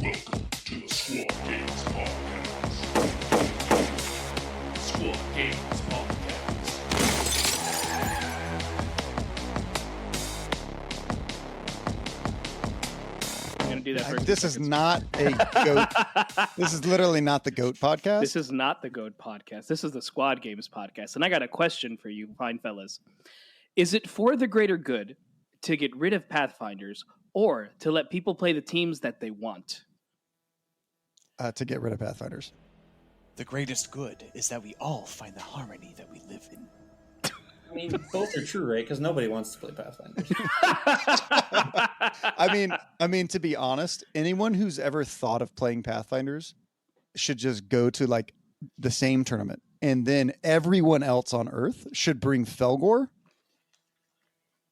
Welcome to the Squad Games Podcast. Squad Games Podcast. I'm gonna do that for This is not a goat. This is literally not the GOAT podcast. This is not the GOAT podcast. This is the Squad Games podcast. And I got a question for you, fine fellas. Is it for the greater good to get rid of Pathfinders or to let people play the teams that they want? To get rid of Pathfinders. The greatest good is that we all find the harmony that we live in. I mean, both are true, right? Because nobody wants to play Pathfinders. I mean, to be honest, anyone who's ever thought of playing Pathfinders should just go to like the same tournament, and then everyone else on Earth should bring Felgor,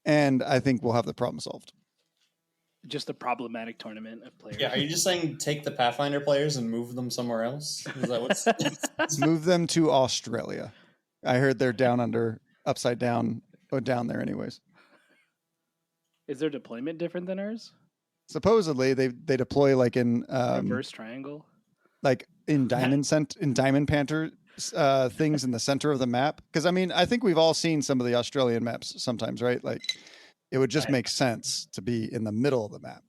and I think we'll have the problem solved. Just a problematic tournament of players. Yeah, are you just saying take the Pathfinder players and move them somewhere else? Is that what's... Move them to Australia. I heard they're down under, upside down, or down there anyways. Is their deployment different than ours? Supposedly they deploy like in Reverse triangle? like in Diamond Panther things in the center of the map. Because I mean, I think we've all seen some of the Australian maps sometimes, right? Like it would just make sense to be in the middle of the map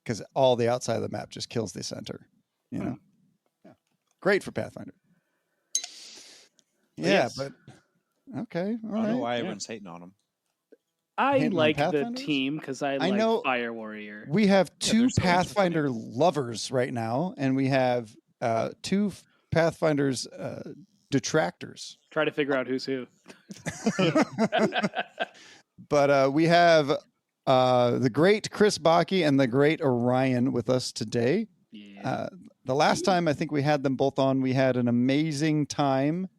because all the outside of the map just kills the center. You know, yeah. Great for Pathfinder. Yeah, Yes. but okay, all I don't know right. why everyone's hating on them. I Hitting on like the Pathfinders? team because I like know- Fire Warrior. We have two they're so Pathfinder lovers right now, and we have two Pathfinders detractors. Try to figure out who's who. But we have the great Chris Bakke and the great Orion with us today. Yeah. The last time I think we had them both on, we had an amazing time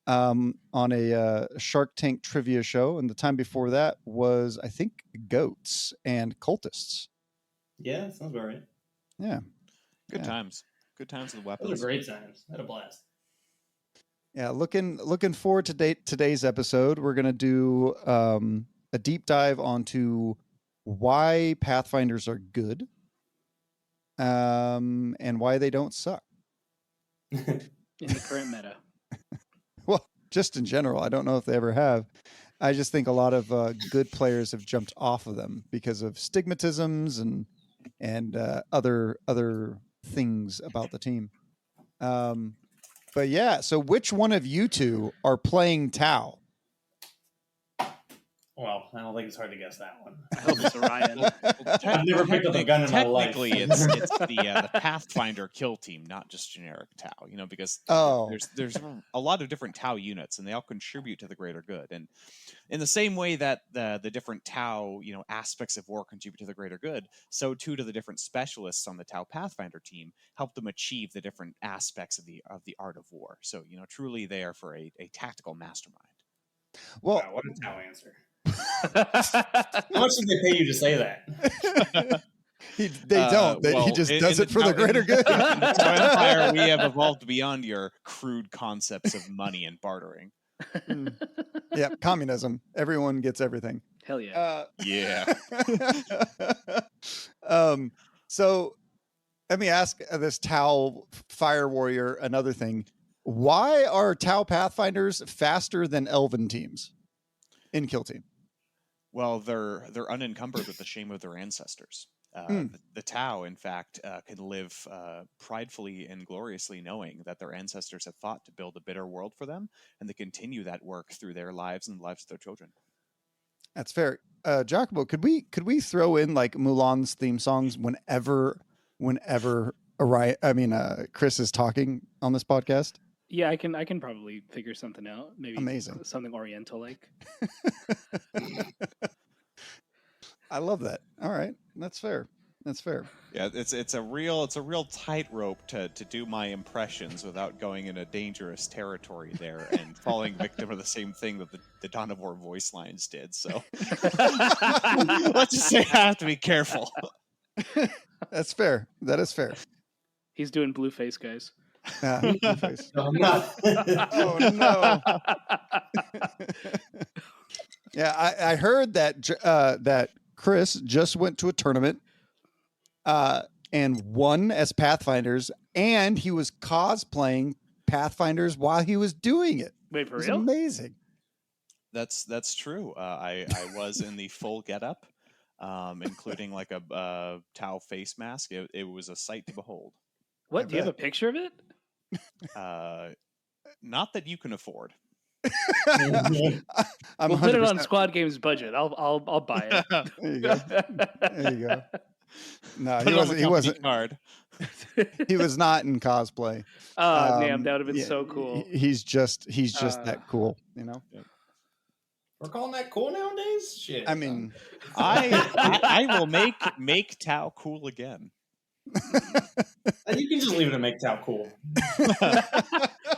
on a Shark Tank trivia show. And the time before that was, I think, goats and cultists. Yeah, sounds about right. Yeah. Good Yeah. times. Good times with Those weapons. are great times. I had a blast. Yeah. Looking forward to today's episode. We're going to do a deep dive onto why Pathfinders are good and why they don't suck. In the current meta. Well, just in general, I don't know if they ever have. I just think a lot of good players have jumped off of them because of stigmatisms and other things about the team. But yeah, so which one of you two are playing Tau? Well, I don't think it's hard to guess that one. I hope it's Orion. I've never picked up a gun in my life. Technically, it's the Pathfinder kill team, not just generic Tau. You know, because there's a lot of different Tau units, and they all contribute to the greater good. And in the same way that the different Tau aspects of war contribute to the greater good, so too do the different specialists on the Tau Pathfinder team help them achieve the different aspects of the art of war. So truly, they are for a tactical mastermind. Well, Wow, what a Tau answer. How much did they pay you to say that? they don't. He just does it for the greater good. In the Tau Empire, we have evolved beyond your crude concepts of money and bartering. Yeah, communism. Everyone gets everything. Hell yeah. Yeah. So let me ask this Tau Fire Warrior another thing. Why are Tau Pathfinders faster than Elven teams in Kill Team? Well, they're unencumbered with the shame of their ancestors. The Tau, in fact, can live pridefully and gloriously knowing that their ancestors have fought to build a better world for them, and they continue that work through their lives and the lives of their children. That's fair. Giacomo, could we throw in like Mulan's theme songs whenever Chris is talking on this podcast? Yeah, I can probably figure something out. Maybe Amazing. Something Oriental like. I love that. All right, that's fair. Yeah, it's a real tightrope to do my impressions without going in a dangerous territory there and falling victim of the same thing that the Dawn of War voice lines did. So let's just say I have to be careful. That's fair. That is fair. He's doing blue face, guys. Blueface. No, I'm not. Oh no. Yeah, I heard that that Chris just went to a tournament and won as Pathfinders, and he was cosplaying Pathfinders while he was doing it. Wait, It for was real? amazing. That's true. I was in the full getup, including like a Tau face mask. It was a sight to behold. What? Do you have a picture of it? Not that you can afford. I'm We'll put it on 100%. Squad Games budget. I'll buy it. There you go. There you go. No, Put he it on the wasn't. He company wasn't. card. He was not in cosplay. Oh, damn, that would have been yeah, so cool. He's just that cool, you know. We're calling that cool nowadays? Shit. I mean, I will make Tau cool again. You can just leave it to make Tau cool.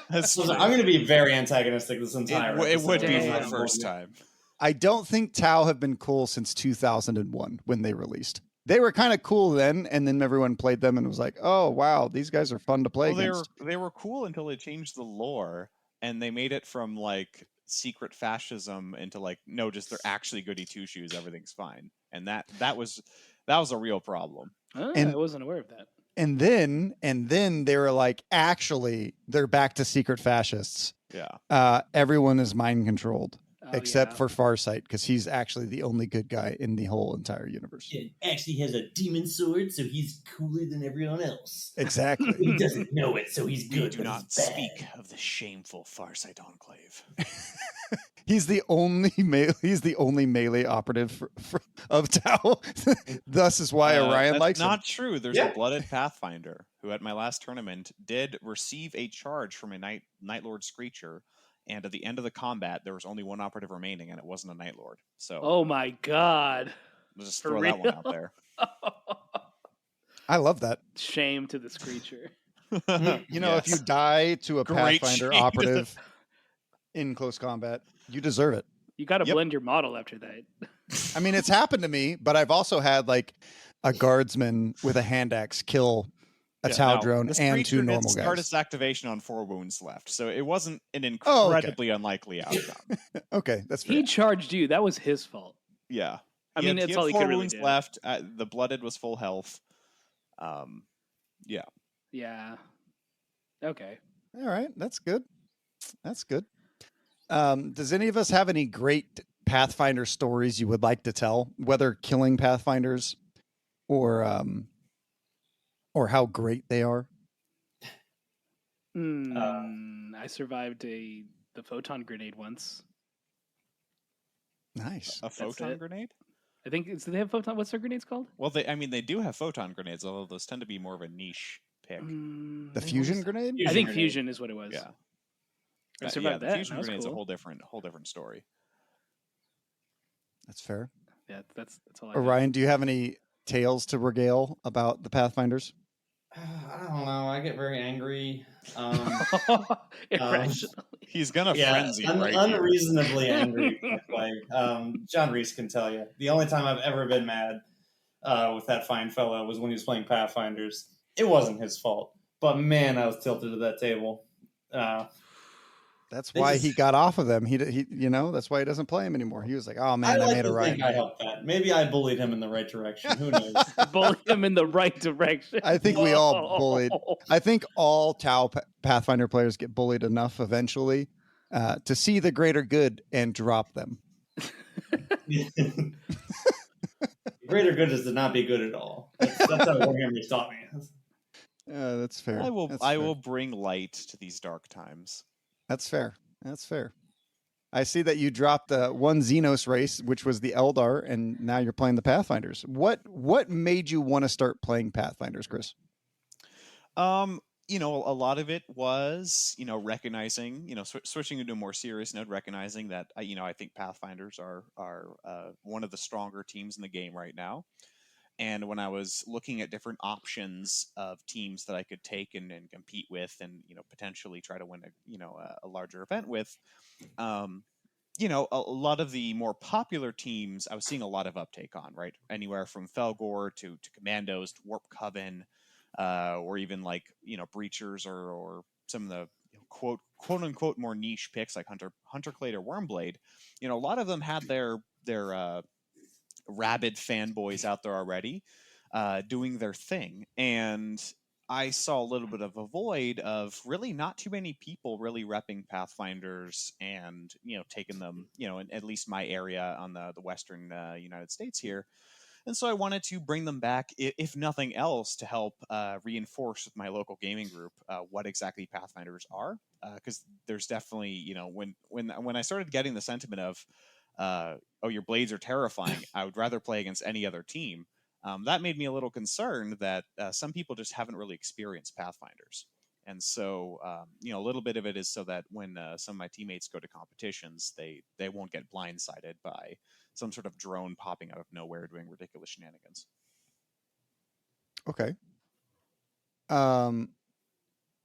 That's I'm true. going to be very antagonistic this entire It would be Damn. for the first time. I don't think Tau have been cool since 2001 when they released. They were kind of cool then, and then everyone played them and was like, "Oh wow, these guys are fun to play Well, against." they were cool until they changed the lore and they made it from like secret fascism into like no, just they're actually goody two shoes. Everything's fine, and that was a real problem. Oh, And- I wasn't aware of that. And then they were like, "Actually, they're back to secret fascists. Yeah. Everyone is mind controlled." Oh, Except yeah. for Farsight, because he's actually the only good guy in the whole entire universe. He actually has a demon sword, so he's cooler than everyone else. Exactly. He doesn't know it, so he's We good. do but not he's bad. speak of the shameful Farsight Enclave. He's the only melee operative of Tau. Thus is why Orion that's likes him. not true. There's Yeah. a blooded Pathfinder who, at my last tournament, did receive a charge from a Night Lord Screecher, and at the end of the combat, there was only one operative remaining, and it wasn't a Night Lord. So, Oh my god. we'll just For throw that one out real? there. I love that. Shame to the Screecher. You know, if you die to a Great Pathfinder shade. operative in close combat, you deserve it. You got to Yep. blend your model after that. I mean, it's happened to me, but I've also had like a guardsman with a hand axe kill a Yeah, Tau now, drone the and Screecher two did normal start guys. its activation on 4 wounds left, so it wasn't an Oh, okay. incredibly unlikely outcome. Okay, that's fair. He charged you. That was his fault. Yeah. I He mean, had- it's he all had he 4 could really wounds do. left. The blooded was full health. Yeah. Yeah. Okay. All right, that's good. That's good. Does any of us have any great Pathfinder stories you would like to tell, whether killing Pathfinders or how great they are? I survived the photon grenade once. Nice. A photon it. grenade? I think do they have photon? What's their grenades called? Well, they do have photon grenades, although those tend to be more of a niche pick. The fusion grenade? I think grenade. fusion is what it was. Yeah. I Yeah, survived the that. fusion That was grenade's cool. a whole different story. That's fair. Yeah, that's all I got. Orion, do you have any tales to regale about the Pathfinders? I don't know. I get very angry. Irrationally. He's gonna Yeah, frenzy right here. unreasonably angry. John Reese can tell you. The only time I've ever been mad with that fine fellow was when he was playing Pathfinders. It wasn't his fault, but man, I was tilted to that table. That's They why just- he got off of them. He that's why he doesn't play him anymore. He was like, "Oh man, I like made to Orion." think I helped that. Maybe I bullied him in the right direction. Who knows? Bully him in the right direction. I think we all bullied. I think all Tau Pathfinder players get bullied enough eventually to see the greater good and drop them. Greater good is to not be good at all. That's how Warhammer taught me. That's fair. I will That's I fair. will bring light to these dark times. That's fair. That's fair. I see that you dropped one Xenos race, which was the Eldar, and now you're playing the Pathfinders. What made you want to start playing Pathfinders, Chris? A lot of it was, recognizing, switching into a more serious note, recognizing that, I think Pathfinders are one of the stronger teams in the game right now. And when I was looking at different options of teams that I could take and compete with and, potentially try to win a larger event with, a lot of the more popular teams, I was seeing a lot of uptake on, right? Anywhere from Felgor to Commandos to Warp Coven, or even like, Breachers or some of the quote unquote more niche picks like Hunterclade or Wormblade. A lot of them had their rabid fanboys out there already. doing their thing. And I saw a little bit of a void of really not too many people really repping Pathfinders and, taking them, in at least my area on the Western United States here. And so I wanted to bring them back, if nothing else, to help reinforce with my local gaming group what exactly Pathfinders are. Because there's definitely, when I started getting the sentiment of, oh, your blades are terrifying, I would rather play against any other team. That made me a little concerned that some people just haven't really experienced Pathfinders. And so, a little bit of it is so that when some of my teammates go to competitions, they won't get blindsided by some sort of drone popping out of nowhere doing ridiculous shenanigans. Okay.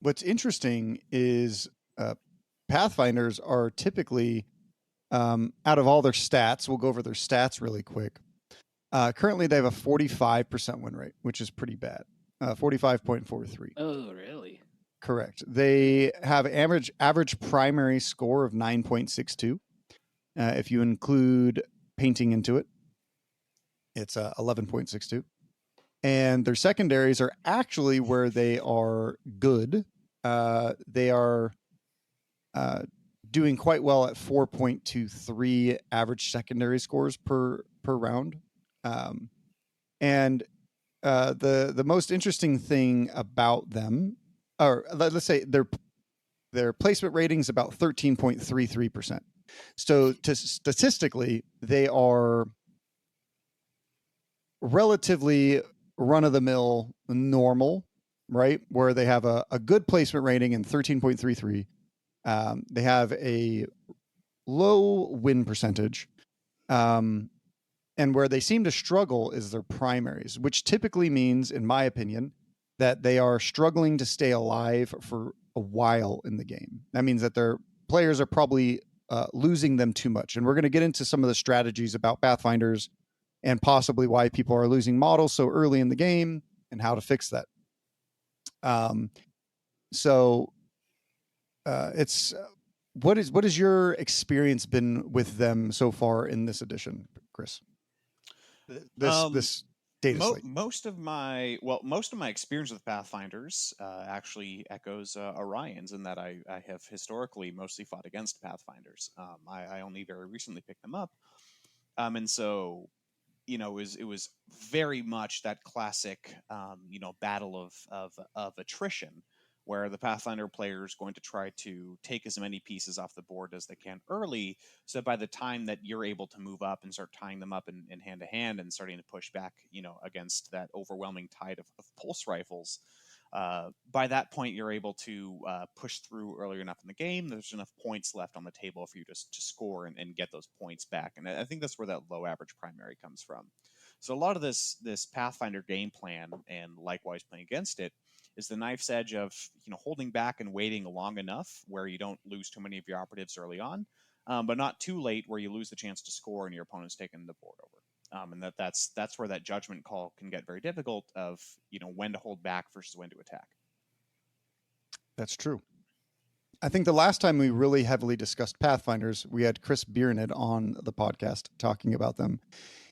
What's interesting is Pathfinders are typically, out of all their stats, we'll go over their stats really quick. Currently, they have a 45% win rate, which is pretty bad. 45.43. Oh, really? Correct. They have average primary score of 9.62. If you include painting into it, it's 11.62. And their secondaries are actually where they are good. They are doing quite well at 4.23 average secondary scores per round. And the most interesting thing about them, or let's say their placement rating is about 13.33%. So statistically, they are relatively run-of-the-mill normal, right? Where they have a good placement rating in 13.33. They have a low win percentage. And where they seem to struggle is their primaries, which typically means, in my opinion, that they are struggling to stay alive for a while in the game. That means that their players are probably losing them too much. And we're going to get into some of the strategies about Pathfinders and possibly why people are losing models so early in the game and how to fix that. It's what is your experience been with them so far in this edition, Chris? This data slate. Most of my experience with Pathfinders actually echoes Orion's, in that I have historically mostly fought against Pathfinders. I only very recently picked them up, and so it was very much that classic battle of attrition, where the Pathfinder player is going to try to take as many pieces off the board as they can early, so by the time that you're able to move up and start tying them up in hand to hand and starting to push back, against that overwhelming tide of pulse rifles, by that point you're able to push through earlier enough in the game. There's enough points left on the table for you to score and get those points back. And I think that's where that low average primary comes from. So a lot of this Pathfinder game plan, and likewise playing against it, is the knife's edge of holding back and waiting long enough where you don't lose too many of your operatives early on, but not too late where you lose the chance to score and your opponent's taking the board over. And that's where that judgment call can get very difficult of when to hold back versus when to attack. That's true. I think the last time we really heavily discussed Pathfinders, we had Chris Bierenid on the podcast talking about them.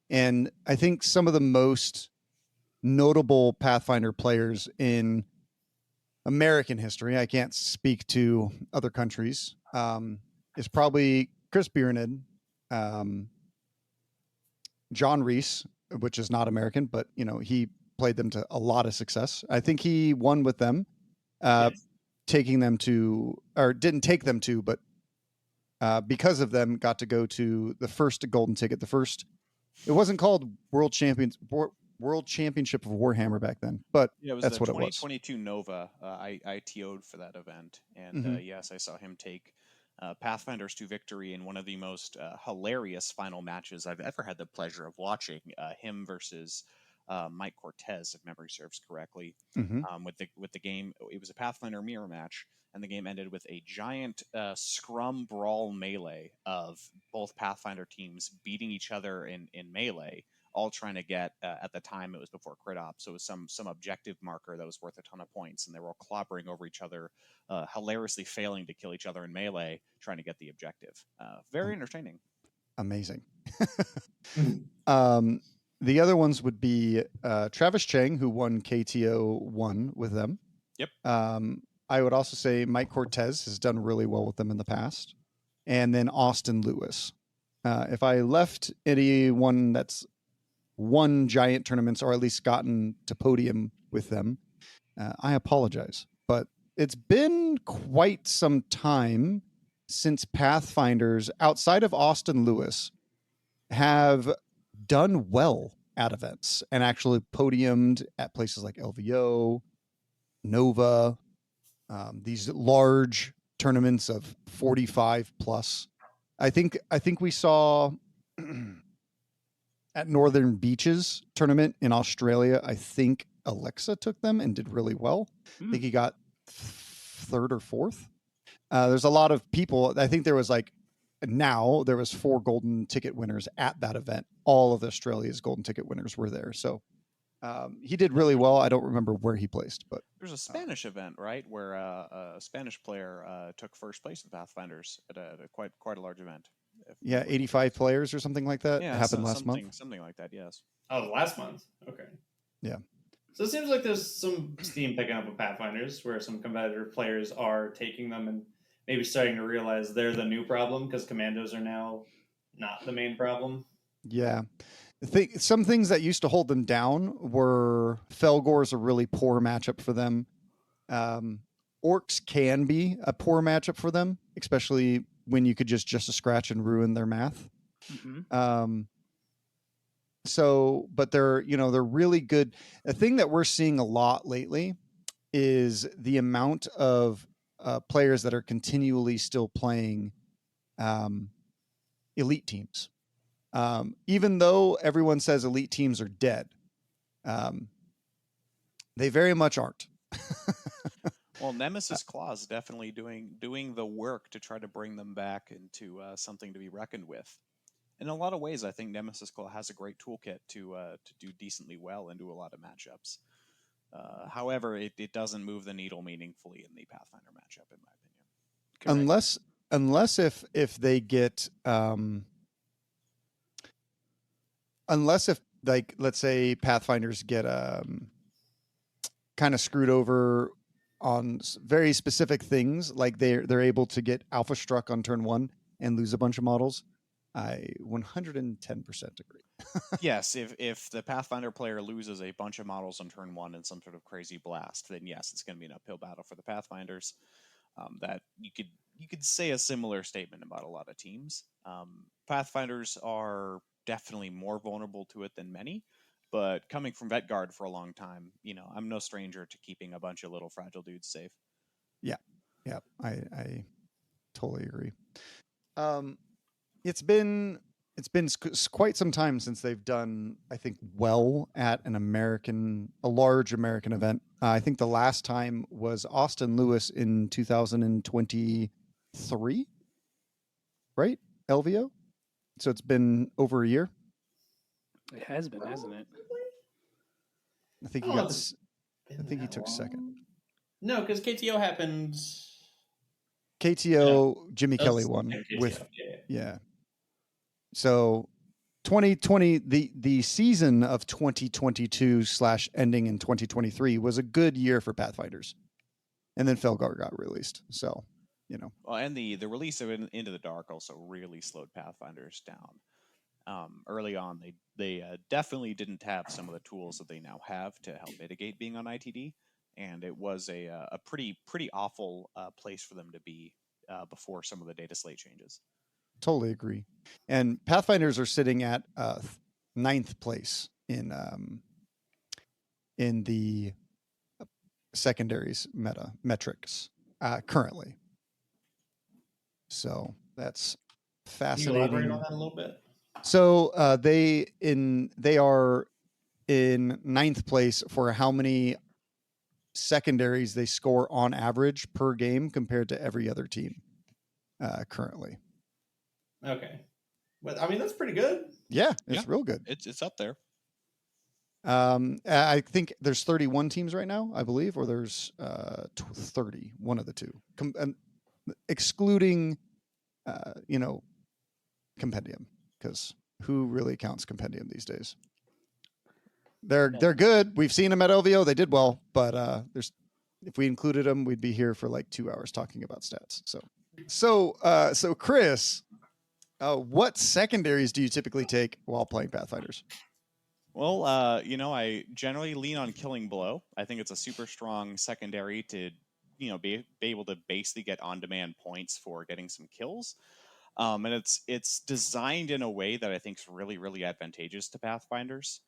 And I think some of the most notable Pathfinder players in American history, I can't speak to other countries, is probably Chris Bierenid, John Reese, which is not American, but he played them to a lot of success. I think he won with them, taking them to, or didn't take them to, but because of them, got to go to the first golden ticket. It wasn't called World Championship of Warhammer back then, but it was that's what it was. 2022 Nova. I TO'd for that event, and yes, I saw him take Pathfinders to victory in one of the most hilarious final matches I've ever had the pleasure of watching. Him versus Mike Cortez, if memory serves correctly. With the game, it was a Pathfinder mirror match, and the game ended with a giant scrum brawl melee of both Pathfinder teams beating each other in melee, all trying to get, at the time it was before crit op, so it was some objective marker that was worth a ton of points, and they were all clobbering over each other, hilariously failing to kill each other in melee, trying to get the objective. Very entertaining. Amazing. the other ones would be Travis Chang, who won KTO 1 with them. Yep. I would also say Mike Cortez has done really well with them in the past. And then Austin Lewis. If I left anyone that's won giant tournaments or at least gotten to podium with them, I apologize. But it's been quite some time since Pathfinders, outside of Austin Lewis, have done well at events and actually podiumed at places like LVO, Nova, these large tournaments of 45 plus. I think we saw at Northern Beaches tournament in Australia, I think Alexa took them and did really well. I think he got third or fourth. There's a lot of people. I think there was there was 4 golden ticket winners at that event. All of Australia's golden ticket winners were there. So he did really well. I don't remember where he placed, but there's a Spanish event, right, where a Spanish player took first place in Pathfinders at a quite a large event. Yeah, 85 players or something like that. Yeah, it happened last month. Something like that. Yes. Oh, last month. Okay. Yeah. So it seems like there's some steam picking up with Pathfinders, where some competitive players are taking them and maybe starting to realize they're the new problem because commandos are now not the main problem. Yeah. Some things that used to hold them down were Felgor's a really poor matchup for them. Orcs can be a poor matchup for them, especially when you could just a scratch and ruin their math. Mm-hmm. But they're really good. The thing that we're seeing a lot lately is the amount of players that are continually still playing elite teams. Even though everyone says elite teams are dead, they very much aren't. Well, Nemesis Claw is definitely doing the work to try to bring them back into something to be reckoned with. In a lot of ways, I think Nemesis Claw has a great toolkit to do decently well and do a lot of matchups. However, it doesn't move the needle meaningfully in the Pathfinder matchup, in my opinion. Correct. Unless if they get unless if, like, let's say Pathfinders get kind of screwed over on very specific things, like they're able to get alpha struck on turn 1 and lose a bunch of models. I 110% agree. Yes, if the Pathfinder player loses a bunch of models on turn 1 in some sort of crazy blast, then yes, it's going to be an uphill battle for the Pathfinders. That you could say a similar statement about a lot of teams. Pathfinders are definitely more vulnerable to it than many, but coming from Vetguard for a long time, I'm no stranger to keeping a bunch of little fragile dudes safe. Yeah, I totally agree. It's been quite some time since they've done, I think, well at a large American event. I think the last time was Austin Lewis in 2023, right? LVO. So it's been over a year. It has been, hasn't it? I think he took second. No, because KTO happened. KTO, Jimmy Kelly won KTO, with yeah. So 2020, the season of 2022 / ending in 2023 was a good year for Pathfinders, and then Felgar got released. So, Well, and the release of Into the Dark also really slowed Pathfinders down. Early on, they definitely didn't have some of the tools that they now have to help mitigate being on ITD, and it was a pretty awful place for them to be before some of the data slate changes. Totally agree. And Pathfinders are sitting at 9th place in the secondaries metrics currently. So that's fascinating. Can you elaborate on that a little bit? So they are in 9th place for how many secondaries they score on average per game compared to every other team currently. Okay. But I mean, that's pretty good. Yeah, it's real good. It's up there. I think there's 31 teams right now, I believe, or there's 30, one of the two, excluding, Compendium, because who really counts Compendium these days? They're good. We've seen them at LVO. They did well, but if we included them, we'd be here for like 2 hours talking about stats. So Chris, what secondaries do you typically take while playing Pathfinders? Well, I generally lean on Killing Blow. I think it's a super strong secondary to, be able to basically get on-demand points for getting some kills. And it's designed in a way that I think is really, really advantageous to Pathfinders.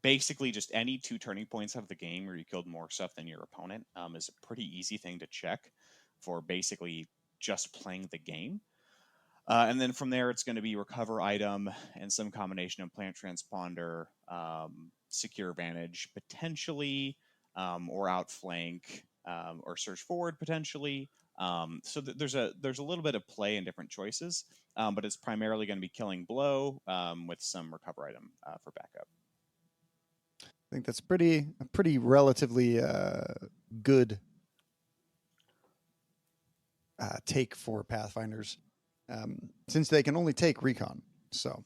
Basically just any 2 turning points of the game where you killed more stuff than your opponent is a pretty easy thing to check for basically just playing the game. And then from there, it's going to be recover item and some combination of plant transponder, secure advantage potentially, or outflank, or surge forward potentially. So there's a little bit of play in different choices, but it's primarily going to be Killing Blow with some recover item for backup. I think that's a pretty relatively good take for Pathfinders, since they can only take recon. So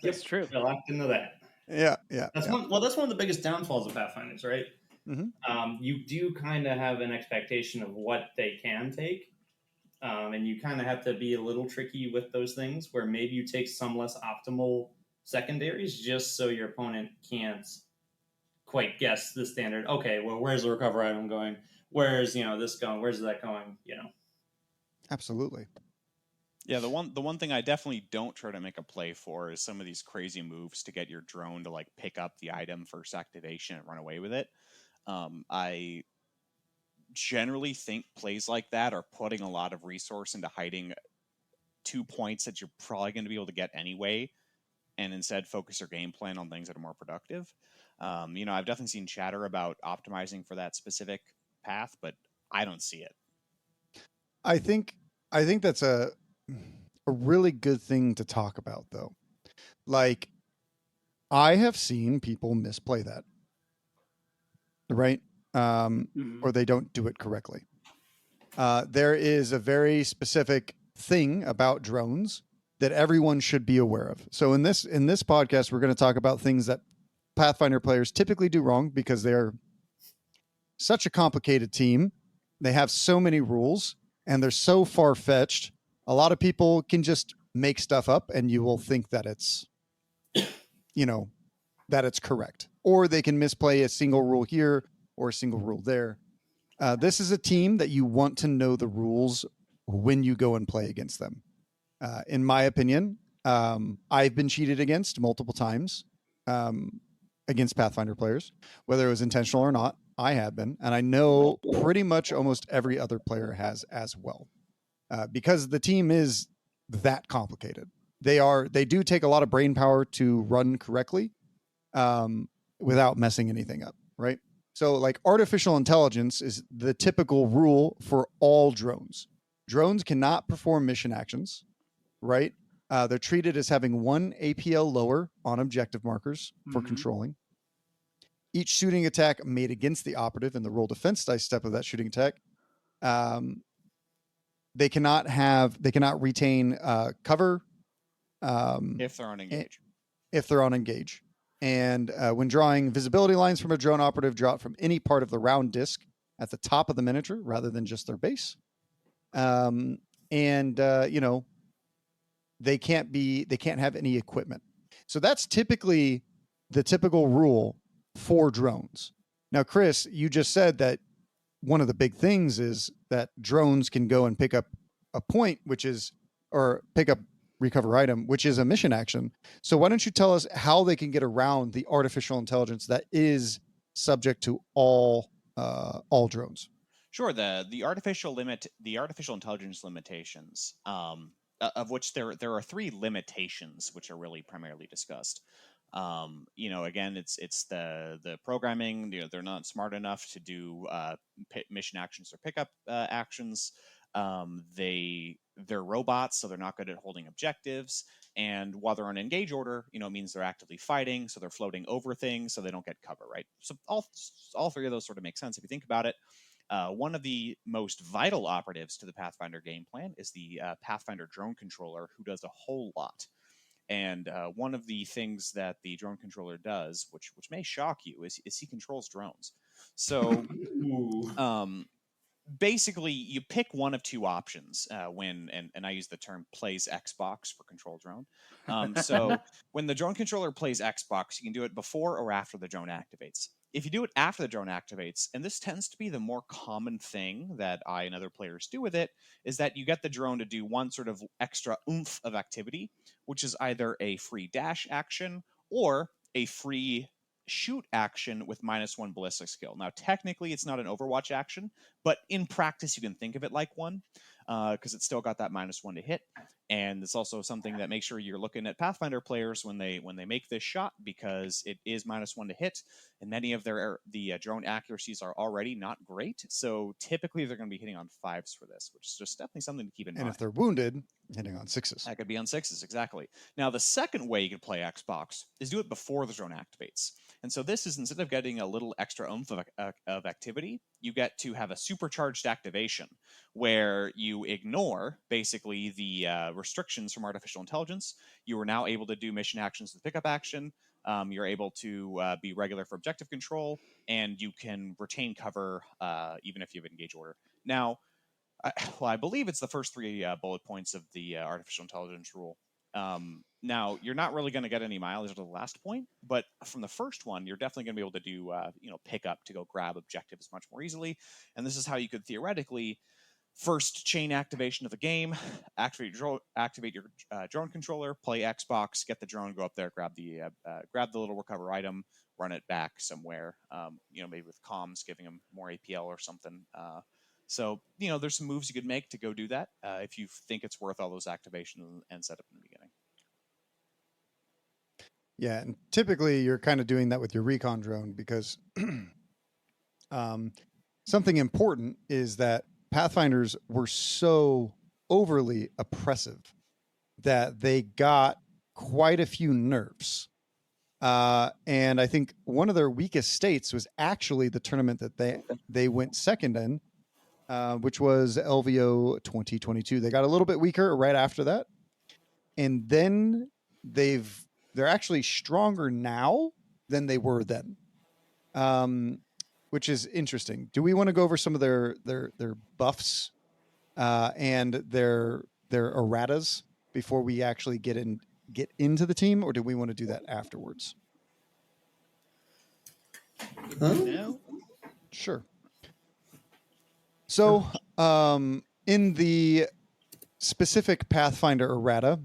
that's true. They're locked into that. Yeah. That's one of the biggest downfalls of Pathfinders, right? Mm-hmm. You do kind of have an expectation of what they can take, and you kind of have to be a little tricky with those things, where maybe you take some less optimal secondaries just so your opponent can't quite guess the standard. Okay, well, where's the recover item going? Where's this going? Where's that going? Absolutely. Yeah, the one thing I definitely don't try to make a play for is some of these crazy moves to get your drone to like pick up the item first activation and run away with it. I generally think plays like that are putting a lot of resource into hiding 2 points that you're probably going to be able to get anyway, and instead focus your game plan on things that are more productive. I've definitely seen chatter about optimizing for that specific path, but I don't see it. I think that's a really good thing to talk about, though. Like, I have seen people misplay that, right? Or they don't do it correctly. There is a very specific thing about drones that everyone should be aware of. So in this podcast, we're going to talk about things that Pathfinder players typically do wrong because they're such a complicated team. They have so many rules and they're so far-fetched. A lot of people can just make stuff up and you will think that it's, that it's correct. Or they can misplay a single rule here or a single rule there. This is a team that you want to know the rules when you go and play against them. In my opinion, I've been cheated against multiple times against Pathfinder players, whether it was intentional or not. I have been, and I know pretty much almost every other player has as well, because the team is that complicated. They do take a lot of brain power to run correctly, without messing anything up, right? So like artificial intelligence is the typical rule for all drones. Drones cannot perform mission actions, right? They're treated as having 1 APL lower on objective markers for controlling. Each shooting attack made against the operative in the roll defense dice step of that shooting attack, they cannot retain cover If they're on engage. If they're on engage. And when drawing visibility lines from a drone operative, draw it from any part of the round disc at the top of the miniature rather than just their base. They can't have any equipment. So that's typically the typical rule for drones. Now, Chris, you just said that one of the big things is that drones can go and pick up a point, or pick up recover item, which is a mission action. So why don't you tell us how they can get around the artificial intelligence that is subject to all drones? Sure. The artificial intelligence limitations, of which there are 3 limitations, which are really primarily discussed. Again, it's the programming. They're not smart enough to do mission actions or pickup actions. They're robots, so they're not good at holding objectives. And while they're on engage order, it means they're actively fighting, so they're floating over things, so they don't get cover, right? So all 3 of those sort of make sense if you think about it. One of the most vital operatives to the Pathfinder game plan is the Pathfinder drone controller, who does a whole lot. And one of the things that the drone controller does, which may shock you, is he controls drones. So basically, you pick one of two options when, and I use the term plays Xbox for control drone. So when the drone controller plays Xbox, you can do it before or after the drone activates. If you do it after the drone activates, and this tends to be the more common thing that I and other players do with it, is that you get the drone to do one sort of extra oomph of activity, which is either a free dash action or a free shoot action with -1 ballistic skill. Now, technically, it's not an Overwatch action, but in practice, you can think of it like one, because it's still got that -1 to hit. And it's also something that makes sure you're looking at Pathfinder players when they make this shot, because it is -1 to hit, and many of the drone accuracies are already not great. So typically, they're going to be hitting on 5s for this, which is just definitely something to keep in mind. And if they're wounded, hitting on 6s. That could be on 6s, exactly. Now, the second way you can play Xbox is do it before the drone activates. And so this is, instead of getting a little extra oomph of activity, you get to have a supercharged activation where you ignore basically the restrictions from artificial intelligence. You are now able to do mission actions with pickup action. You're able to be regular for objective control, and you can retain cover even if you have engage order. Now, I believe it's the first 3 bullet points of the artificial intelligence rule. Now, you're not really going to get any mileage to the last point, but from the first one, you're definitely going to be able to do, pick up to go grab objectives much more easily. And this is how you could theoretically first chain activation of the game, activate your drone controller, play Xbox, get the drone, go up there, grab the little recover item, run it back somewhere. Maybe with comms, giving them more APL or something. So, there's some moves you could make to go do that if you think it's worth all those activations and setup in the beginning. Yeah, and typically you're kind of doing that with your recon drone because something important is that Pathfinders were so overly oppressive that they got quite a few nerfs. And I think one of their weakest states was actually the tournament that they went second in, which was LVO 2022. They got a little bit weaker right after that. And then they're actually stronger now than they were then, which is interesting. Do we want to go over some of their buffs and their erratas before we actually get into the team, or do we want to do that afterwards? No. Sure. So, in the specific Pathfinder errata,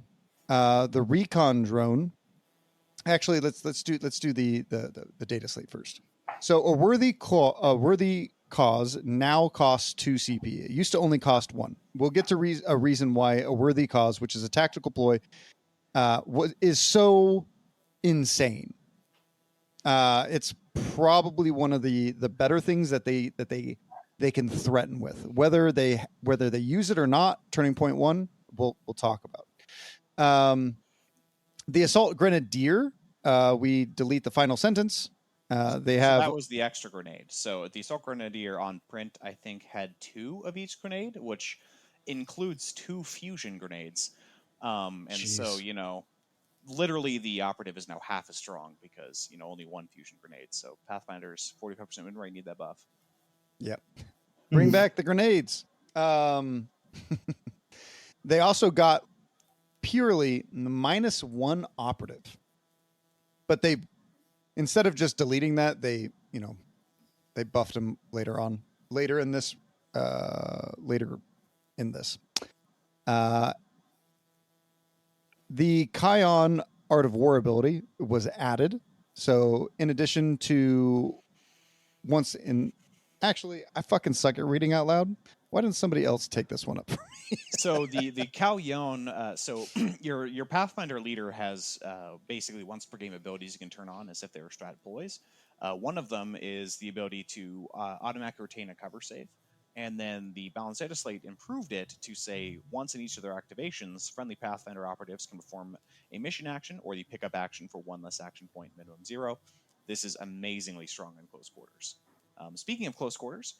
the recon drone. Actually, let's do the data slate first. So, a worthy cause now costs 2 CP. It used to only cost 1. We'll get to a reason why a worthy cause, which is a tactical ploy, is so insane. It's probably one of the better things that they can threaten with. Whether they use it or not, Turning Point 1, we'll talk about. The Assault Grenadier, we delete the final sentence. That was the extra grenade. So the Assault Grenadier on print, I think, had 2 of each grenade, which includes 2 fusion grenades. So, literally the operative is now half as strong because, only 1 fusion grenade. So Pathfinder's 45% win rate need that buff. Yep. Bring back the grenades. They also got purely -1 operative, but they, instead of just deleting that, they buffed him later in this. The Kion Art of War ability was added. So in addition to actually, I fucking suck at reading out loud. Why didn't somebody else take this one up for me? So the Kauyon, so your Pathfinder leader has basically once per game abilities you can turn on as if they were strat ploys. One of them is the ability to automatically retain a cover save. And then the Balanced Data Slate improved it to say once in each of their activations, friendly Pathfinder operatives can perform a mission action or the pickup action for 1 less action point, minimum 0. This is amazingly strong in close quarters. Speaking of close quarters,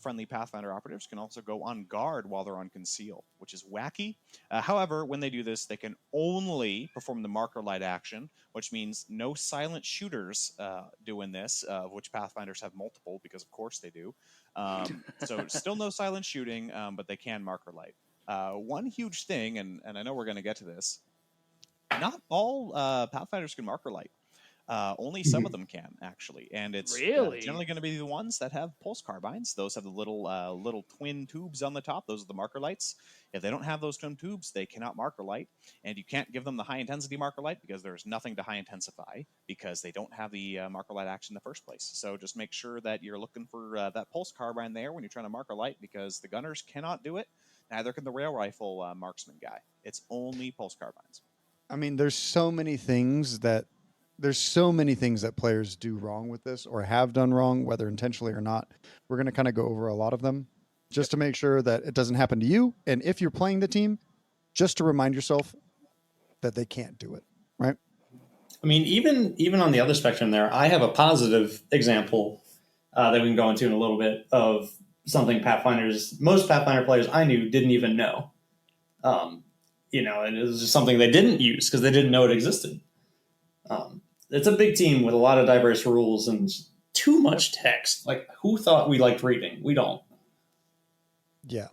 friendly Pathfinder operatives can also go on guard while they're on conceal, which is wacky. However, when they do this, they can only perform the marker light action, which means no silent shooters doing this, of which Pathfinders have multiple, because of course they do. So still no silent shooting, but they can marker light. One huge thing, and I know we're going to get to this, not all Pathfinders can marker light. Only some of them can, actually, and it's Really? generally going to be the ones that have pulse carbines. Those have the little twin tubes on the top. Those are the marker lights. If they don't have those twin tubes, they cannot marker light, and you can't give them the high intensity marker light because there's nothing to high intensify because they don't have the marker light action in the first place. So just make sure that you're looking for that pulse carbine there when you're trying to marker light, because the gunners cannot do it. Neither can the rail rifle marksman guy. It's only pulse carbines. I mean, there's so many things that players do wrong with this or have done wrong, whether intentionally or not. We're going to kind of go over a lot of them just to make sure that it doesn't happen to you. And if you're playing the team, just to remind yourself that they can't do it, right? I mean, even on the other spectrum there, I have a positive example that we can go into in a little bit of something most Pathfinder players I knew didn't even know. And it was just something they didn't use because they didn't know it existed. It's a big team with a lot of diverse rules and too much text. Like, who thought we liked reading? We don't. Yeah.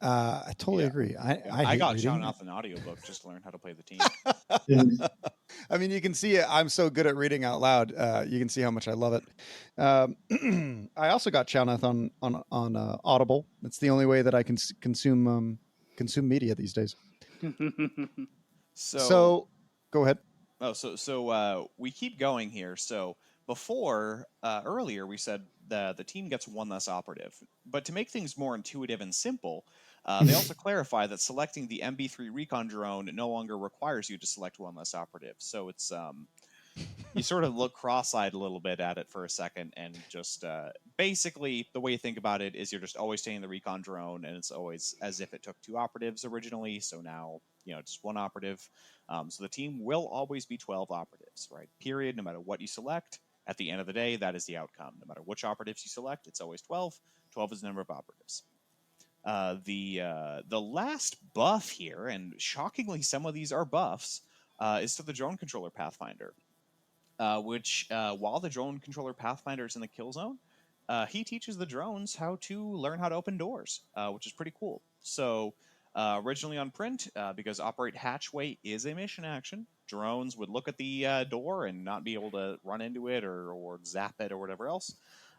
I totally agree. I got reading. shouting off an audiobook just to learn how to play the team. I mean, you can see it. I'm so good at reading out loud. You can see how much I love it. I also got Chownath on Audible. It's the only way that I can consume media these days. So go ahead. Oh, so we keep going here. So before, earlier, we said the team gets one less operative. But to make things more intuitive and simple, they also clarify that selecting the MB3 recon drone no longer requires you to select one less operative. So it's you sort of look cross-eyed a little bit at it for a second, and just basically the way you think about it is you're just always taking the recon drone, and it's always as if it took 2 operatives originally. So now, just 1 operative. So the team will always be 12 operatives, right? Period. No matter what you select, at the end of the day, that is the outcome. No matter which operatives you select, it's always 12. 12 is the number of operatives. The last buff here, and shockingly, some of these are buffs, is to the drone controller Pathfinder, which while the drone controller Pathfinder is in the kill zone, he teaches the drones how to learn how to open doors, which is pretty cool. So originally on print, because operate hatchway is a mission action, drones would look at the door and not be able to run into it or zap it or whatever else.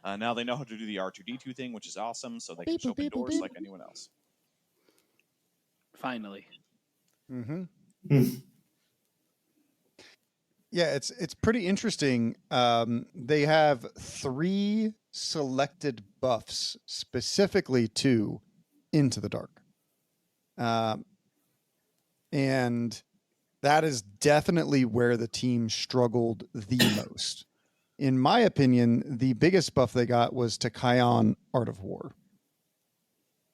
Now they know how to do the R2D2 thing, which is awesome, so they can just open doors like anyone else. Finally. Mm-hmm. Yeah, it's pretty interesting. They have 3 selected buffs specifically to Into the Dark. And that is definitely where the team struggled the most. In my opinion, the biggest buff they got was to Kion Art of War.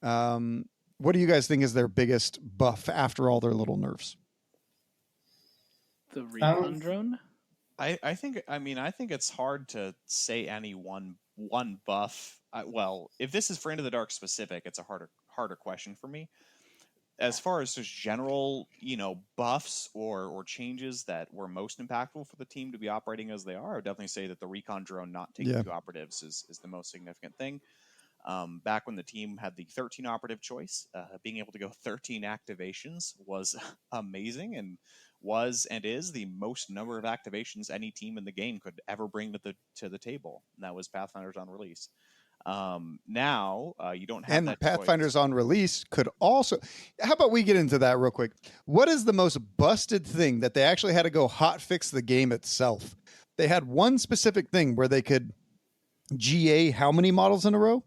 What do you guys think is their biggest buff after all their little nerfs? The recon drone? I think it's hard to say any one buff. Well, if this is for Into the Dark specific, it's a harder question for me. As far as just general, buffs or changes that were most impactful for the team to be operating as they are, I would definitely say that the recon drone not taking 2 operatives is the most significant thing. Back when the team had the 13 operative choice, being able to go 13 activations was amazing, and was and is the most number of activations any team in the game could ever bring to the table. And that was Pathfinders on release. Now you don't have, and that Pathfinders choice. On release could also. How about we get into that real quick? What is the most busted thing that they actually had to go hot fix the game itself? They had one specific thing where they could GA how many models in a row?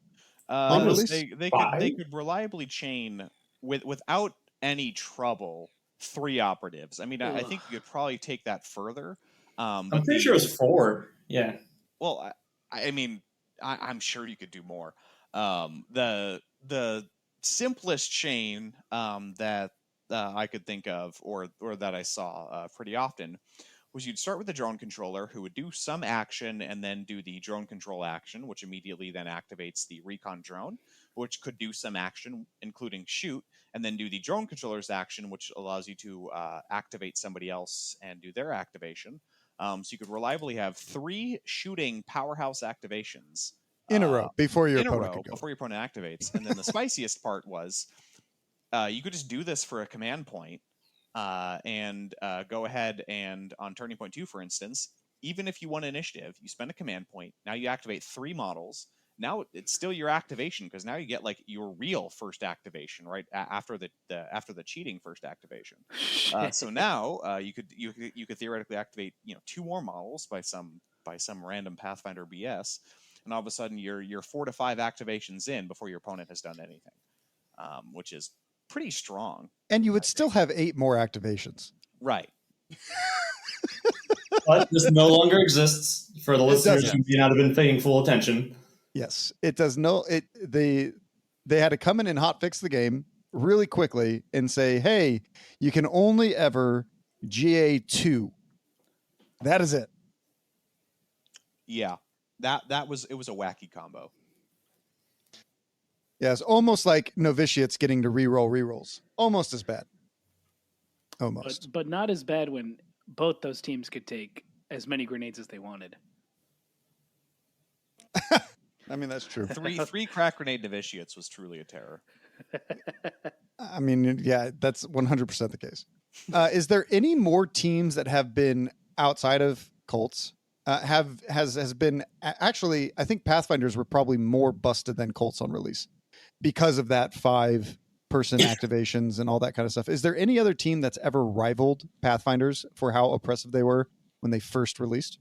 On release? They could reliably chain without any trouble 3 operatives. I mean, I think you could probably take that further. I'm pretty sure it was 4. Yeah. Well, I mean, I'm sure you could do more. The simplest chain that I could think of, or that I saw pretty often, was you'd start with the drone controller who would do some action and then do the drone control action, which immediately then activates the recon drone, which could do some action, including shoot, and then do the drone controller's action, which allows you to activate somebody else and do their activation. So you could reliably have 3 shooting powerhouse activations in a row before your in a opponent row could go. before your opponent activates. And then the spiciest part was you could just do this for a command point and go ahead and on turning point 2, for instance, even if you won initiative, you spend a command point. Now you activate 3 models. Now it's still your activation because now you get like your real first activation right after the cheating first activation. So now you could theoretically activate 2 more models by some random Pathfinder BS, and all of a sudden you're 4 to 5 activations in before your opponent has done anything, which is pretty strong. And you would still have 8 more activations. Right. But this no longer exists for the listeners who may not have been paying full attention. Yes, it does. They had to come in and hotfix the game really quickly and say, hey, you can only ever GA2. That is it. Yeah. It was a wacky combo. Yeah, it's almost like novitiates getting to reroll rerolls. Almost as bad. Almost. But not as bad when both those teams could take as many grenades as they wanted. I mean, that's true. Three crack grenade novitiates was truly a terror. I mean, yeah, that's 100% the case. Is there any more teams that have been outside of Colts? Has been actually, I think Pathfinders were probably more busted than Colts on release because of that 5-person activations and all that kind of stuff. Is there any other team that's ever rivaled Pathfinders for how oppressive they were when they first released?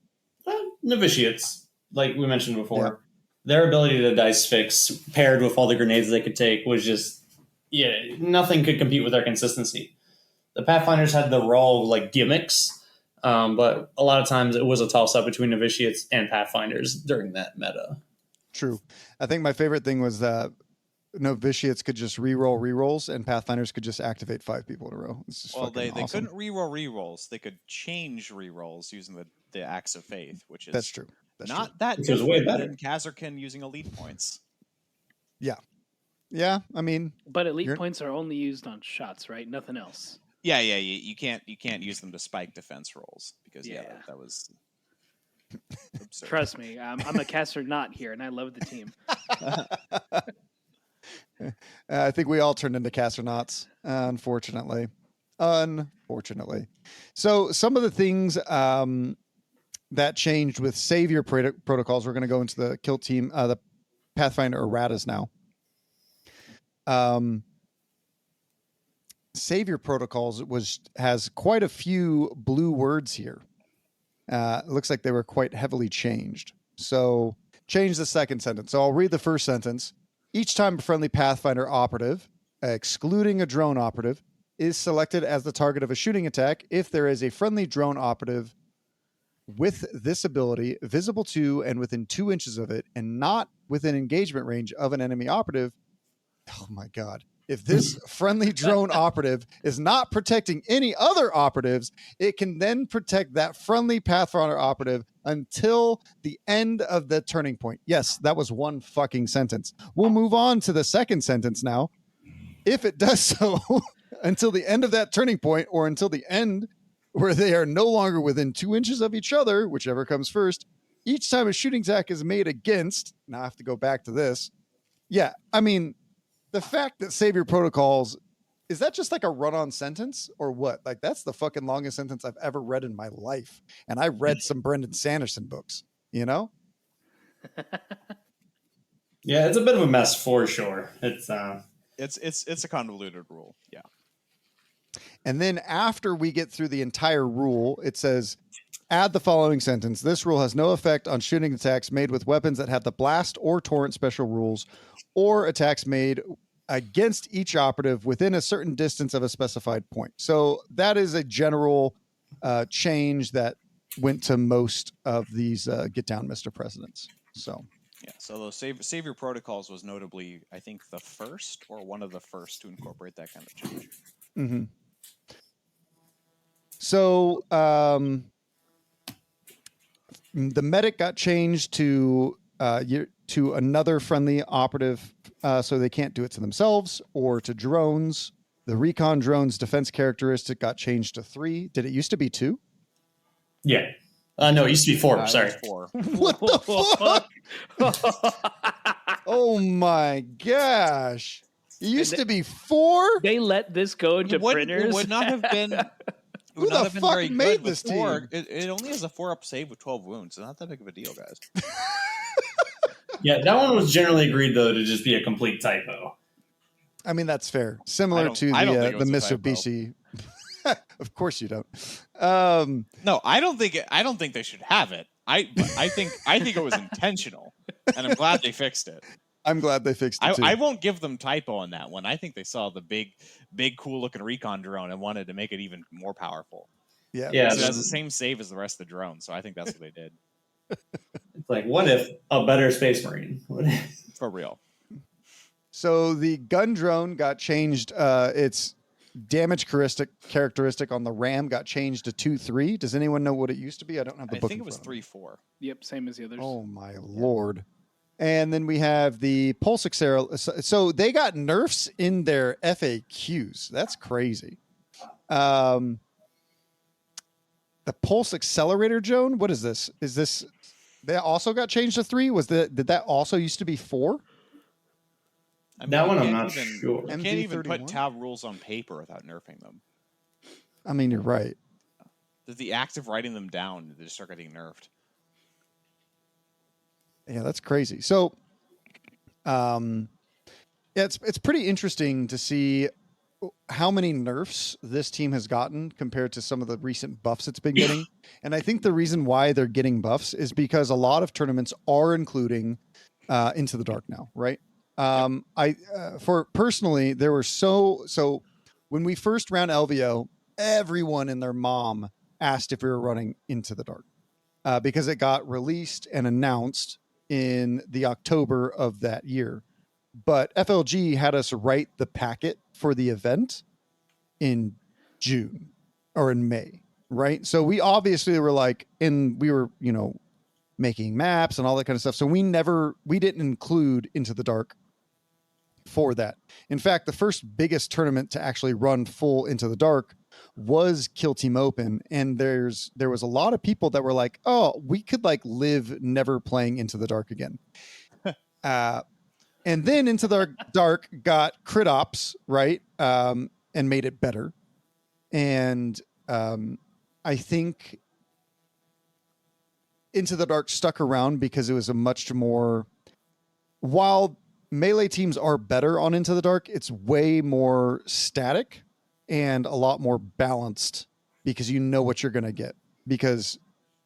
Novitiates, like we mentioned before, their ability to dice fix paired with all the grenades they could take was just, nothing could compete with their consistency. The Pathfinders had the raw like gimmicks, but a lot of times it was a toss up between Novitiates and Pathfinders during that meta. True. I think my favorite thing was that Novitiates could just reroll rerolls and Pathfinders could just activate 5 people in a row. Well, they couldn't reroll rerolls. They could change rerolls using the Axe of Faith, which is that's true. That's not true. that Which is way different better than Kazarkin using elite points. Yeah. I mean, but elite points are only used on shots, right? Nothing else. Yeah. You can't use them to spike defense rolls because that was absurd. Trust me, I'm a caster not here, and I love the team. I think we all turned into castronauts, unfortunately. So some of the things that changed with Savior protocols, we're going to go into the kill team, the Pathfinder erratas now. Savior protocols has quite a few blue words here. It looks like they were quite heavily changed. So change the second sentence. So I'll read the first sentence. Each time a friendly Pathfinder operative, excluding a drone operative, is selected as the target of a shooting attack, if there is a friendly drone operative with this ability visible to and within 2 inches of it and not within engagement range of an enemy operative. Oh my God. If this friendly drone operative is not protecting any other operatives, it can then protect that friendly Pathfinder operative until the end of the turning point. Yes, that was one fucking sentence. We'll move on to the second sentence now. If it does so until the end of that turning point, or until the end where they are no longer within 2 inches of each other, whichever comes first, each time a shooting attack is made against, now I have to go back to this. Yeah, I mean, the fact that Savior protocols, is that just like a run-on sentence or what? Like, that's the fucking longest sentence I've ever read in my life. And I read some Brendan Sanderson books, you know? Yeah, it's a bit of a mess for sure. It's a convoluted rule. Yeah. And then after we get through the entire rule, it says, add the following sentence. This rule has no effect on shooting attacks made with weapons that have the blast or torrent special rules, or attacks made against each operative within a certain distance of a specified point. So that is a general change that went to most of these Get Down, Mr. Presidents. So yeah, so those Savior protocols was notably, I think, the first or one of the first to incorporate that kind of change. Mm-hmm. So the medic got changed to another friendly operative, so they can't do it to themselves, or to drones. The recon drone's defense characteristic got changed to 3. Did it used to be 2? Yeah. No, it used to be 4. It Sorry. was 4. What the fuck? Oh my gosh! It used to be 4. They let this go into printers. It would not have been. Who the fuck made this team? It only has a 4-up save with 12 wounds. So not that big of a deal, guys. Yeah, that one was generally agreed though to just be a complete typo. I mean, that's fair. Similar to the Mitsubishi. Of course you don't. No, I don't think they should have it. I think it was intentional, and I'm glad they fixed it. I'm glad they fixed it too. I won't give them typo on that one. I think they saw the big, cool looking recon drone and wanted to make it even more powerful. Yeah. So it has the same save as the rest of the drone, so I think that's what they did. It's like, what if a better Space Marine? For real. So the gun drone got changed. Its damage characteristic on the ram got changed to 2-3. Does anyone know what it used to be? I don't have the book. I think it was 3-4. Yep, same as the others. Oh my lord. And then we have the pulse accelerator. So they got nerfs in their FAQs. That's crazy. The pulse accelerator, Joan. What is this? Is this? They also got changed to 3. Did that also used to be 4? I mean, that one I'm not sure. You can't even put Tau rules on paper without nerfing them. I mean, you're right. The act of writing them down, they just start getting nerfed. Yeah, that's crazy. So, yeah, it's pretty interesting to see how many nerfs this team has gotten compared to some of the recent buffs it's been getting. And I think the reason why they're getting buffs is because a lot of tournaments are including Into the Dark now, right? For personally, there were so when we first ran LVO, everyone and their mom asked if we were running Into the Dark because it got released and announced in the October of that year. But FLG had us write the packet for the event in June or in May, right? So we obviously were we were, making maps and all that kind of stuff. So we didn't include Into the Dark for that. In fact, the first biggest tournament to actually run full Into the Dark was Kill Team Open. And there was a lot of people that were like, oh, we could live never playing Into the Dark again. And then Into the Dark got crit ops, right? And made it better. And I think Into the Dark stuck around because it was a much more, while melee teams are better on Into the Dark, it's way more static and a lot more balanced because you know what you're going to get because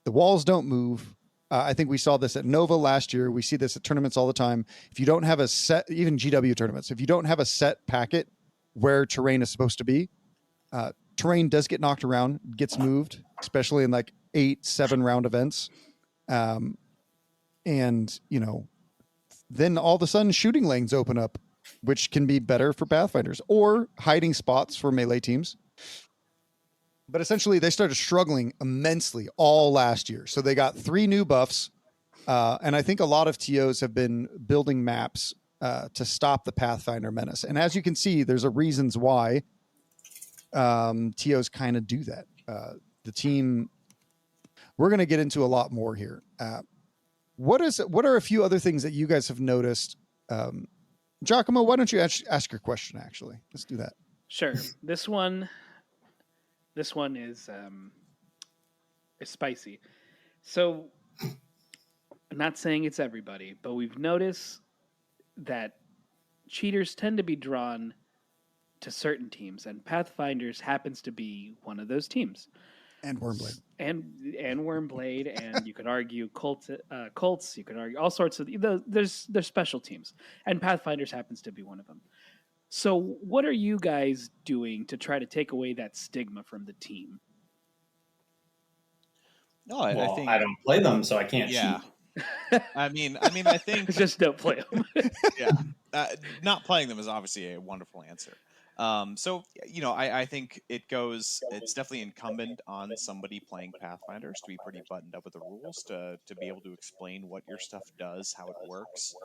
the walls don't move. I think we saw this at Nova last year. We see this at tournaments all the time. If you don't have a set, even GW tournaments, if you don't have a set packet where terrain is supposed to be, terrain does get knocked around, gets moved, especially in 8-7 round events. And, then all of a sudden shooting lanes open up, which can be better for Pathfinders or hiding spots for melee teams. But essentially they started struggling immensely all last year. So they got 3 new buffs. And I think a lot of TOs have been building maps to stop the Pathfinder menace. And as you can see, there's a reasons why TOs kind of do that. The team, we're going to get into a lot more here. What are a few other things that you guys have noticed? Giacomo, why don't you ask your question, actually? Let's do that. Sure. This one is spicy. So I'm not saying it's everybody, but we've noticed that cheaters tend to be drawn to certain teams, and Pathfinders happens to be one of those teams. And Wormblade. And Wormblade, and you could argue Colts, you could argue all sorts of, there's special teams, and Pathfinders happens to be one of them. So what are you guys doing to try to take away that stigma from the team? No, I think I don't play them, so I can't cheat. I mean, I think just don't play them. Yeah, not playing them is obviously a wonderful answer. So I think it's definitely incumbent on somebody playing Pathfinders to be pretty buttoned up with the rules to be able to explain what your stuff does, how it works,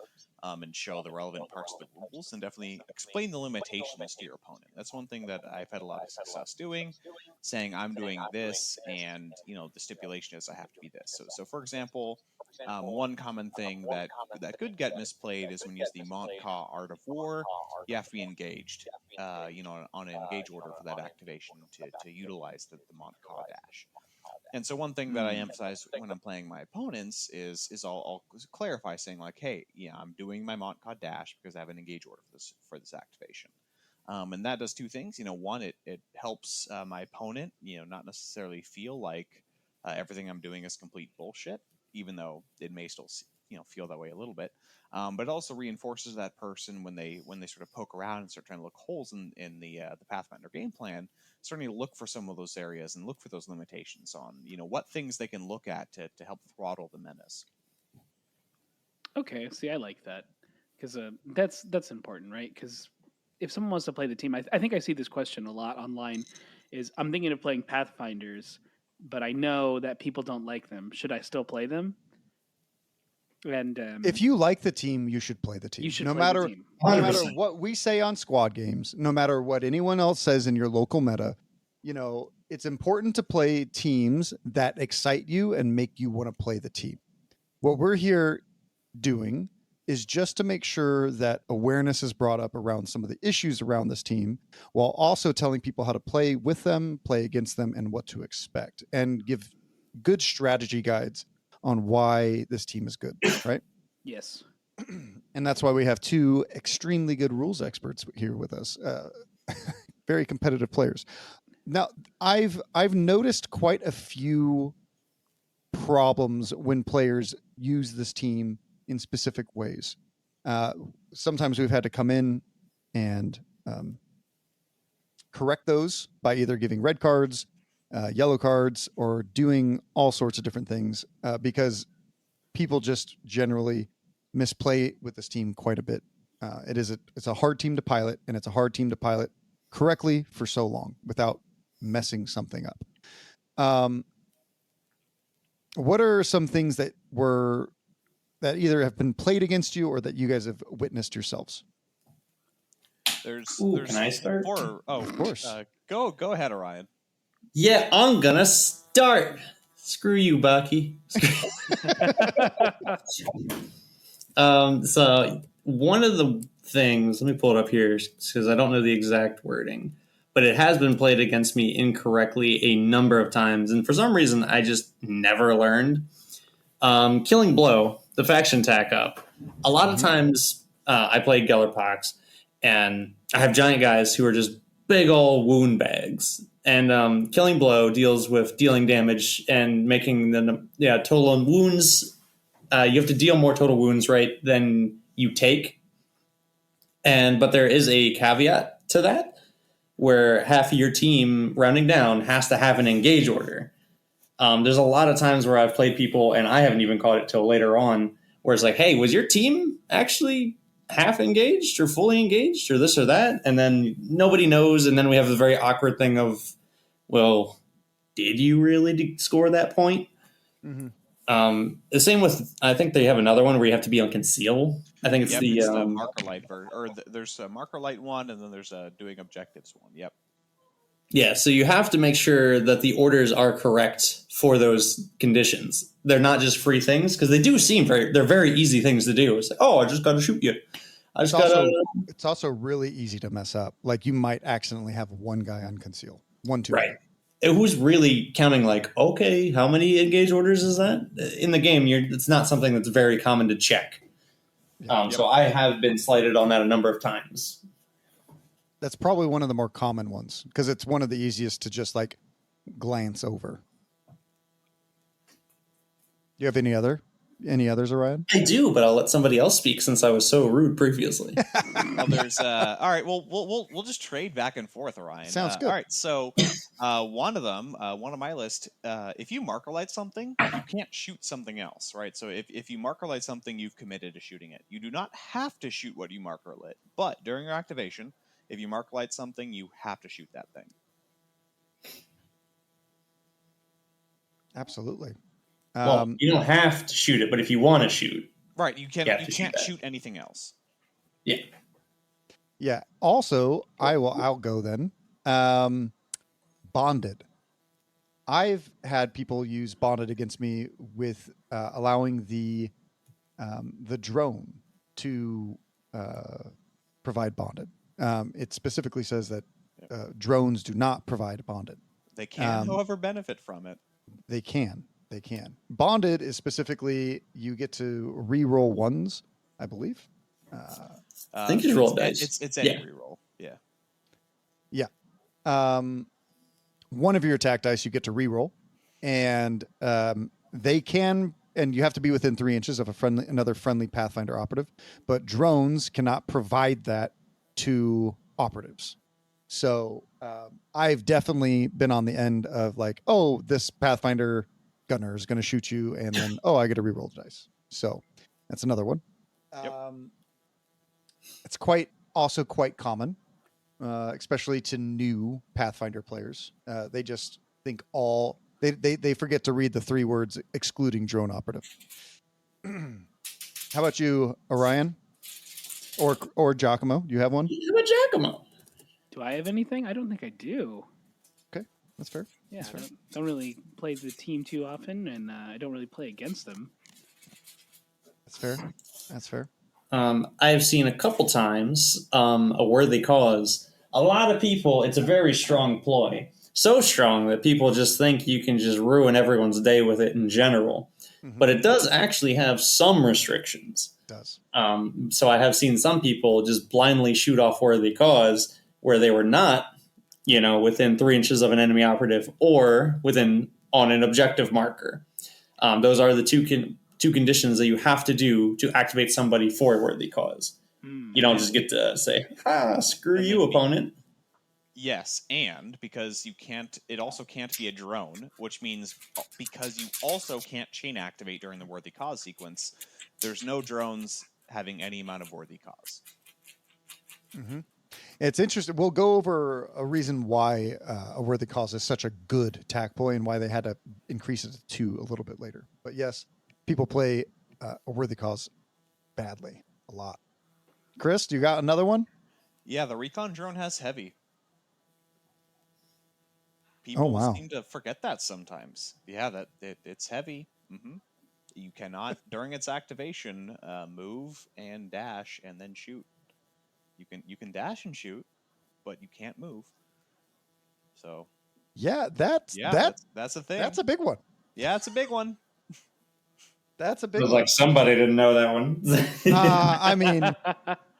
and show the relevant parts of the rules, and definitely explain the limitations to your opponent. That's one thing that I've had a lot of success doing, saying I'm doing this, and the stipulation is I have to be this. So for example, one common thing that could get misplayed is when you use the Montcalm Art of War, you have to be engaged, on an engage order for that activation to utilize the Montcalm dash. And so one thing that I emphasize when I'm playing my opponents is I'll clarify saying like, hey, I'm doing my Montcalm dash because I have an engage order for this activation. And that does two things. One, it helps my opponent, not necessarily feel like everything I'm doing is complete bullshit, even though it may still, feel that way a little bit. But it also reinforces that person when they sort of poke around and start trying to look holes in the Pathfinder game plan, starting to look for some of those areas and look for those limitations on, what things they can look at to help throttle the menace. Okay, see, I like that because that's important, right? Because if someone wants to play the team, I think I see this question a lot online. Is I'm thinking of playing Pathfinders, but I know that people don't like them. Should I still play them? And if you like the team, you should play the team. You should no play matter the team. no matter 100%. what we say on squad games, no matter what anyone else says in your local meta, it's important to play teams that excite you and make you want to play the team. What we're here doing is just to make sure that awareness is brought up around some of the issues around this team, while also telling people how to play with them, play against them, and what to expect, and give good strategy guides on why this team is good, right? Yes. And that's why we have two extremely good rules experts here with us, very competitive players. Now, I've noticed quite a few problems when players use this team in specific ways. Sometimes we've had to come in and correct those by either giving red cards, yellow cards, or doing all sorts of different things because people just generally misplay with this team quite a bit. It's a hard team to pilot, and it's a hard team to pilot correctly for so long without messing something up. What are some things that either have been played against you or that you guys have witnessed yourselves? There's Can I start? Of course. Go ahead, Orion. Yeah, I'm gonna start. Screw you, Bucky. So one of the things, let me pull it up here because I don't know the exact wording, but it has been played against me incorrectly a number of times, and for some reason I just never learned. Killing Blow, the faction tack up. A lot of times I played Gellerpox, and I have giant guys who are just big old wound bags. And Killing Blow deals with dealing damage and making the total wounds. You have to deal more total wounds, right, than you take. But there is a caveat to that, where half of your team, rounding down, has to have an engage order. There's a lot of times where I've played people, and I haven't even caught it till later on, where it's like, hey, was your team actually half engaged or fully engaged or this or that? And then nobody knows, and then we have the very awkward thing of, well, did you really score that point? Mm-hmm. The same with, I think they have another one where you have to be on conceal. I think it's the marker light version, or there's a marker light one, and then there's a doing objectives one. Yep. Yeah, so you have to make sure that the orders are correct for those conditions. They're not just free things, because they do seem they're very easy things to do. It's like, oh, I just got to shoot you. It's also really easy to mess up. Like you might accidentally have one guy on conceal. 1, 2. Right. Who's really counting like, okay, how many engage orders is that? In the game, it's not something that's very common to check. So I have been slighted on that a number of times. That's probably one of the more common ones because it's one of the easiest to just like glance over. Do you have any others, Orion? I do, but I'll let somebody else speak since I was so rude previously. Well, there's all right. Well, we'll just trade back and forth, Orion. Sounds good. All right. So one of my list. If you marker light something, you can't shoot something else, right? So if you marker light something, you've committed to shooting it. You do not have to shoot what you marker lit, but during your activation, If you mark light something, you have to shoot that thing. Absolutely. Well, you don't have to shoot it, but if you want to shoot, right, you can't that. shoot anything else. Yeah. Yeah. Also, I'll go then. Bonded. I've had people use bonded against me with allowing the drone to provide bonded. It specifically says that drones do not provide bonded. They can, however, benefit from it. They can. Bonded is specifically you get to re-roll ones, I believe. I think it's roll dice. It's any reroll. Yeah. Yeah. One of your attack dice you get to re-roll, and they can, and you have to be within 3 inches of another friendly Pathfinder operative, but drones cannot provide that to operatives. So I've definitely been on the end of like, oh, this Pathfinder gunner is going to shoot you, and then I get to re-roll the dice. So that's another one. Yep. It's also quite common, especially to new Pathfinder players. They just think they forget to read the 3 words excluding drone operative. How about you, Orion? Or Giacomo? Do you have one? How about Giacomo? Do I have anything? I don't think I do. Okay, that's fair. Yeah, I don't really play the team too often, and I don't really play against them. That's fair. I've seen a couple times a worthy cause. A lot of people, it's a very strong ploy. So strong that people just think you can just ruin everyone's day with it in general. Mm-hmm. But it does actually have some restrictions. It does. So I have seen some people just blindly shoot off worthy cause where they were not, within 3 inches of an enemy operative or on an objective marker. Those are the two conditions that you have to do to activate somebody for a worthy cause. You don't just get to say, screw you, opponent. Yes, and because it also can't be a drone, which means because you also can't chain activate during the worthy cause sequence, there's no drones having any amount of worthy cause. Mm-hmm. It's interesting. We'll go over a reason why a worthy cause is such a good attack ploy and why they had to increase it to 2 a little bit later. But yes, people play a worthy cause badly a lot. Chris, do you got another one? Yeah, the recon drone has heavy. People seem to forget that sometimes. Yeah, it's heavy. Mm-hmm. You cannot, during its activation, move and dash and then shoot. You can dash and shoot, but you can't move. So that's a thing. That's a big one. Yeah, it's a big one. That's a big one. Like somebody didn't know that one. I mean,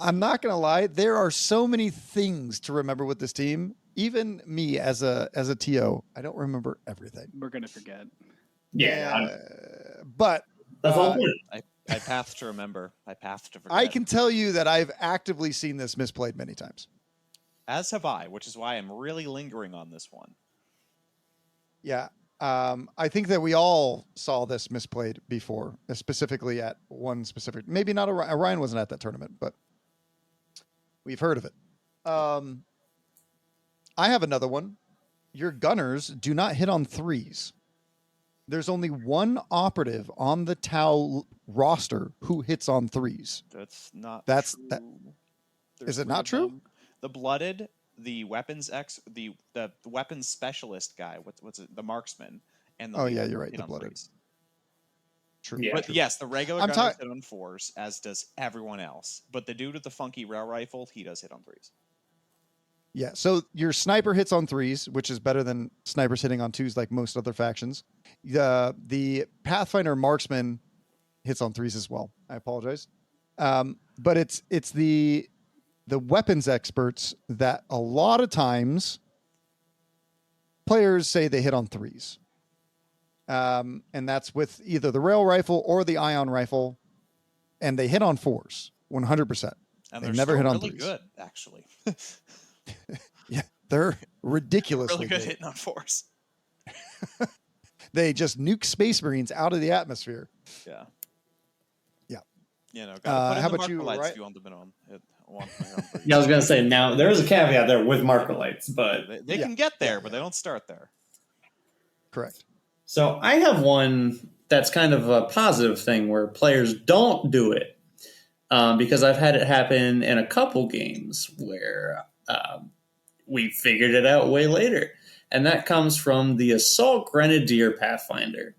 I'm not gonna lie. There are so many things to remember with this team. Even me as a TO, I don't remember everything. We're gonna forget. Yeah, but that's all. I path to remember. I path to forget. I can tell you that I've actively seen this misplayed many times. As have I, which is why I'm really lingering on this one. Yeah. I think that we all saw this misplayed before, specifically at one specific, maybe not Orion wasn't at that tournament, but we've heard of it. I have another one. Your gunners do not hit on 3s. There's only one operative on the Tau roster who hits on 3s. That's not true. Is it not true? The blooded, the weapons the weapons specialist guy, what's it? The marksman, and the you're right. The blooded. 3s. True. Yeah, but true. yes, the regular gunners hit on 4s, as does everyone else. But the dude with the funky rail rifle, he does hit on 3s. Yeah, so your sniper hits on 3s, which is better than snipers hitting on 2s like most other factions. The Pathfinder marksman hits on 3s as well. I apologize. But it's the weapons experts that a lot of times players say they hit on 3s. And that's with either the rail rifle or the ion rifle, and they hit on 4s, 100%. And they never hit on 3s. Really good, actually. Yeah, they're ridiculously really good hitting on 4s. They just nuke Space Marines out of the atmosphere. Yeah. Yeah. Gotta put in how the about you, lights right? if you want them want my own version. Yeah, I was gonna say now there is a caveat there with Markolites, but They can get there, but they don't start there. Correct. so I have one that's kind of a positive thing where players don't do it, because I've had it happen in a couple games where we figured it out way later, and that comes from the Assault Grenadier Pathfinder.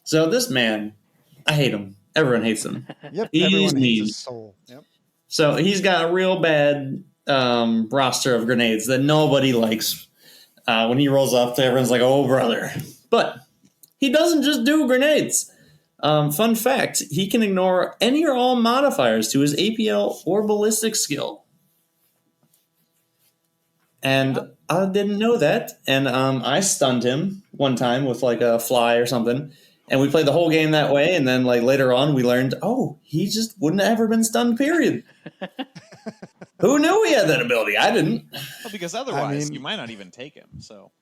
So this man, I hate him. Everyone hates him. Yep. He's Everyone hates mean. his soul. Yep. So he's got a real bad roster of grenades that nobody likes. When he rolls up, everyone's like, "Oh, brother!" But he doesn't just do grenades. Fun fact: he can ignore any or all modifiers to his APL or ballistic skill. And I didn't know that, and I stunned him one time with like a fly or something, and we played the whole game that way. And then like later on, we learned, oh, he just wouldn't have ever been stunned. Period. Who knew he had that ability? I didn't. Well, because otherwise, you might not even take him. So,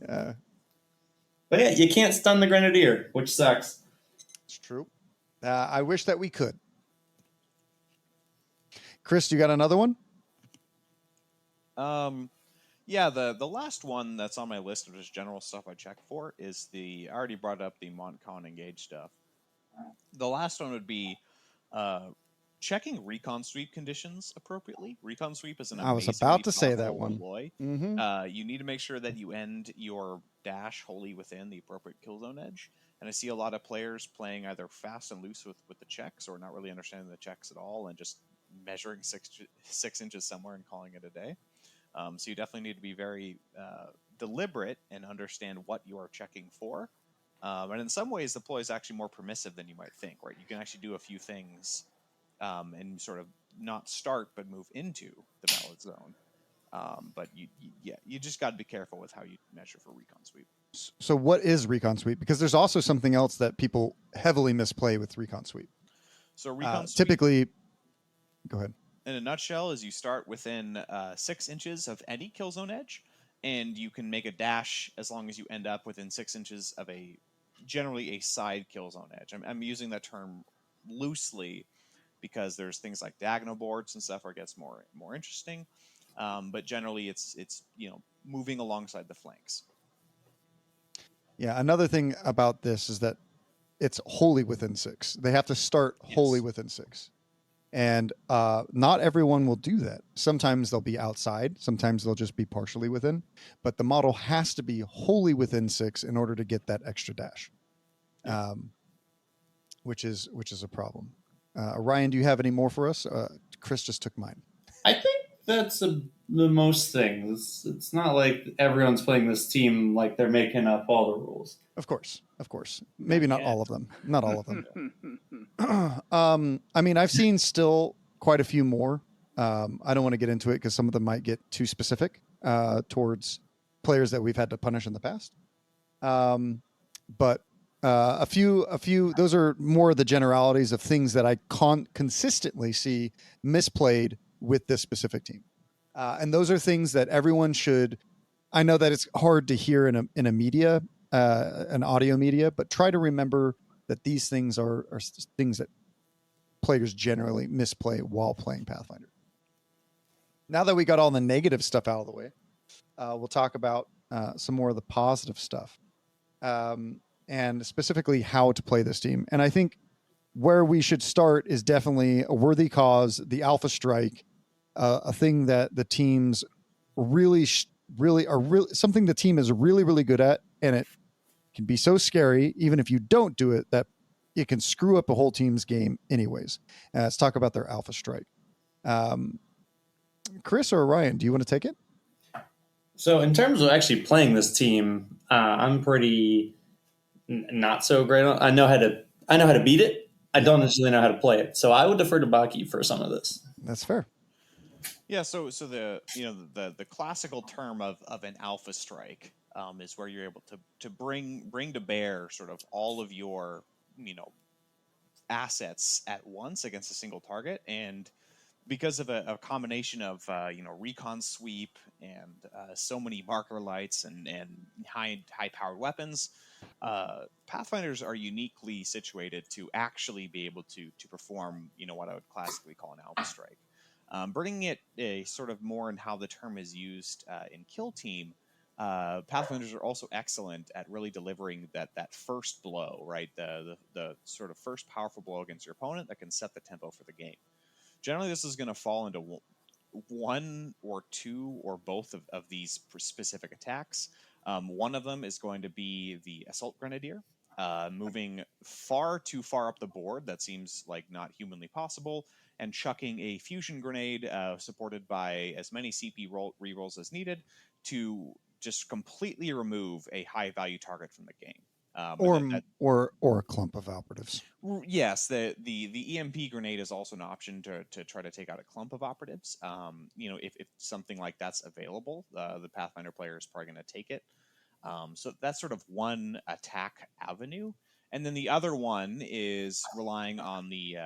But yeah, you can't stun the Grenadier, which sucks. It's true. I wish that we could. Chris, you got another one? yeah, the last one that's on my list of just general stuff I check for is I already brought up the Montcon Engage stuff. The last one would be checking recon sweep conditions appropriately. Recon sweep is an I was amazingly about to say that powerful one. deploy. Mm-hmm. You need to make sure that you end your dash wholly within the appropriate kill zone edge. And I see a lot of players playing either fast and loose with the checks or not really understanding the checks at all and just measuring 6 inches somewhere and calling it a day. So you definitely need to be very deliberate and understand what you are checking for. And in some ways, the deploy is actually more permissive than you might think, right? You can actually do a few things and sort of not start but move into the valid zone. But you just got to be careful with how you measure for recon sweep. So what is recon sweep? Because there's also something else that people heavily misplay with recon sweep. So recon sweep, typically, go ahead. in a nutshell, is you start within 6 inches of any kill zone edge, and you can make a dash as long as you end up within 6 inches of generally a side kill zone edge. I'm using that term loosely because there's things like diagonal boards and stuff where it gets more interesting. But generally, it's moving alongside the flanks. Yeah, another thing about this is that it's wholly within 6. They have to start wholly within 6. And not everyone will do that. Sometimes they'll be outside. Sometimes they'll just be partially within. But the model has to be wholly within 6 in order to get that extra dash, which is a problem. Orion, do you have any more for us? Chris just took mine. I think that's the most things. It's not like everyone's playing this team like they're making up all the rules. Of course. Maybe not all of them. Not all of them. I mean, I've seen still quite a few more. I don't want to get into it because some of them might get too specific towards players that we've had to punish in the past. But a few. Those are more the generalities of things that I consistently see misplayed with this specific team, and those are things that everyone should. I know that it's hard to hear in a media, an audio media, but try to remember that these things are things that players generally misplay while playing Pathfinder. Now that we got all the negative stuff out of the way, we'll talk about some more of the positive stuff, and specifically how to play this team. And I think where we should start is definitely a worthy cause, the Alpha Strike, a thing that the teams really are something the team is really good at, and it can be so scary, even if you don't do it, that it can screw up a whole team's game anyways. Let's talk about their Alpha Strike. Chris or Ryan, do you want to take it? So in terms of actually playing this team, I'm pretty not so great. I know how to beat it. I don't necessarily know how to play it. So I would defer to Baki for some of this. That's fair. Yeah, so the classical term of an alpha strike is where you're able to bring to bear sort of all of your assets at once against a single target, and because of a combination of recon sweep and so many marker lights and high powered weapons, Pathfinders are uniquely situated to actually be able to perform what I would classically call an alpha strike. Bringing it a sort of more in how the term is used in Kill Team, Pathfinders are also excellent at really delivering that first blow, right? The sort of first powerful blow against your opponent that can set the tempo for the game. Generally, this is going to fall into one or two or both of these specific attacks. One of them is going to be the Assault Grenadier, moving far too far up the board. That seems like not humanly possible, and chucking a fusion grenade supported by as many CP rerolls as needed to just completely remove a high-value target from the game. Or a clump of operatives. Yes, the EMP grenade is also an option to try to take out a clump of operatives. If something like that's available, the Pathfinder player is probably going to take it. So that's sort of one attack avenue. And then the other one is relying on the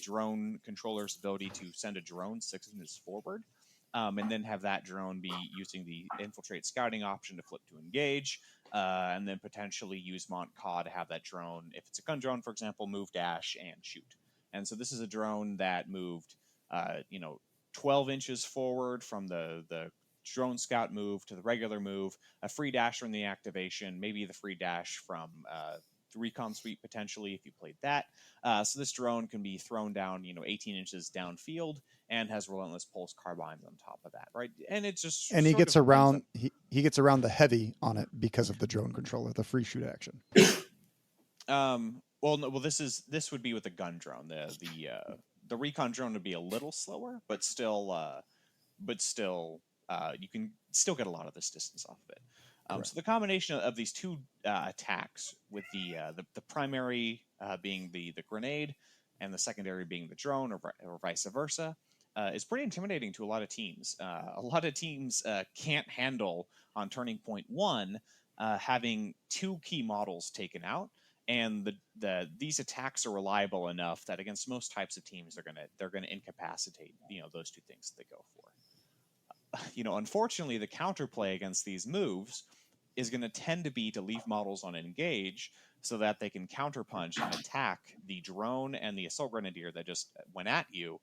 drone controller's ability to send a drone 6 inches forward. And then have that drone be using the infiltrate scouting option to flip to engage, and then potentially use Mont Ka to have that drone, if it's a gun drone, for example, move, dash, and shoot. And so this is a drone that moved, 12 inches forward from the drone scout move to the regular move, a free dash from the activation, maybe the free dash from the recon sweep potentially if you played that. So this drone can be thrown down, 18 inches downfield, and has relentless pulse carbines on top of that, right? And it's just he gets around he gets around the heavy on it because of the drone controller, the free shoot action. This would be with the gun drone. The recon drone would be a little slower, but still you can still get a lot of this distance off of it. So the combination of these two attacks, with the primary being the grenade and the secondary being the drone, or vice versa, is pretty intimidating to a lot of teams. A lot of teams can't handle on turning point 1 having 2 key models taken out, and these attacks are reliable enough that against most types of teams they're gonna incapacitate those 2 things that they go for. Unfortunately, the counterplay against these moves is going to tend to be to leave models on engage so that they can counterpunch and attack the drone and the assault grenadier that just went at you.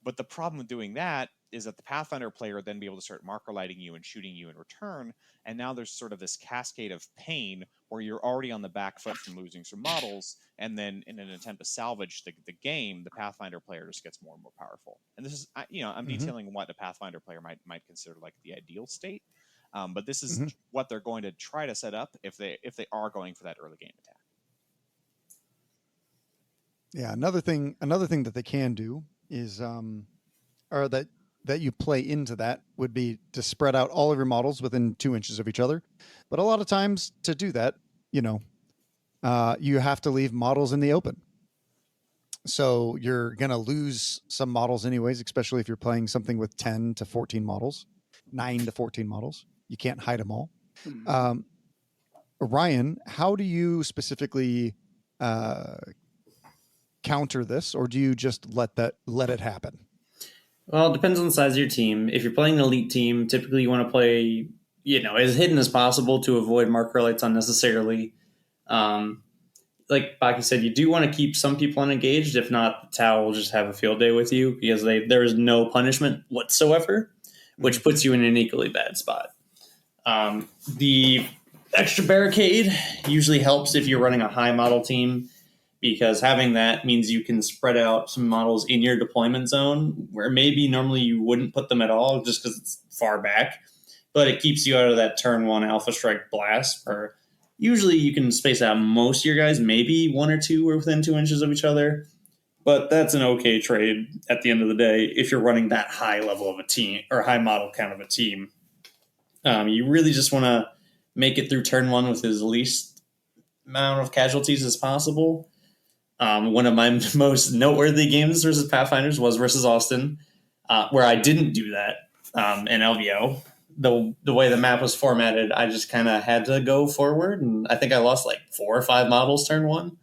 But the problem with doing that is that the Pathfinder player would then be able to start marker lighting you and shooting you in return. And now there's sort of this cascade of pain where you're already on the back foot from losing some models. And then in an attempt to salvage the game, the Pathfinder player just gets more and more powerful. And this is, I'm detailing what a Pathfinder player might consider like the ideal state. But this is what they're going to try to set up if they are going for that early game attack. Yeah, another thing that they can do is, or that you play into that, would be to spread out all of your models within 2 inches of each other. But a lot of times to do that, you have to leave models in the open. So you're going to lose some models anyways, especially if you're playing something with 10 to 14 models, 9 to 14 models. You can't hide them all. Orion, how do you specifically counter this, or do you just let it happen? Well, it depends on the size of your team. If you're playing an elite team, typically you want to play, as hidden as possible to avoid marker lights unnecessarily. Like Baki said, you do want to keep some people unengaged. If not, the Tau will just have a field day with you because there is no punishment whatsoever, which puts you in an equally bad spot. The extra barricade usually helps if you're running a high model team, because having that means you can spread out some models in your deployment zone where maybe normally you wouldn't put them at all just because it's far back, but it keeps you out of that turn 1 alpha strike blast where usually you can space out most of your guys, maybe 1 or 2 are within 2 inches of each other, but that's an okay trade at the end of the day if you're running that high level of a team or high model count of a team. You really just want to make it through turn 1 with as least amount of casualties as possible. One of my most noteworthy games versus Pathfinders was versus Austin, where I didn't do that in LVO. The way the map was formatted, I just kind of had to go forward, and I think I lost like 4 or 5 models turn 1.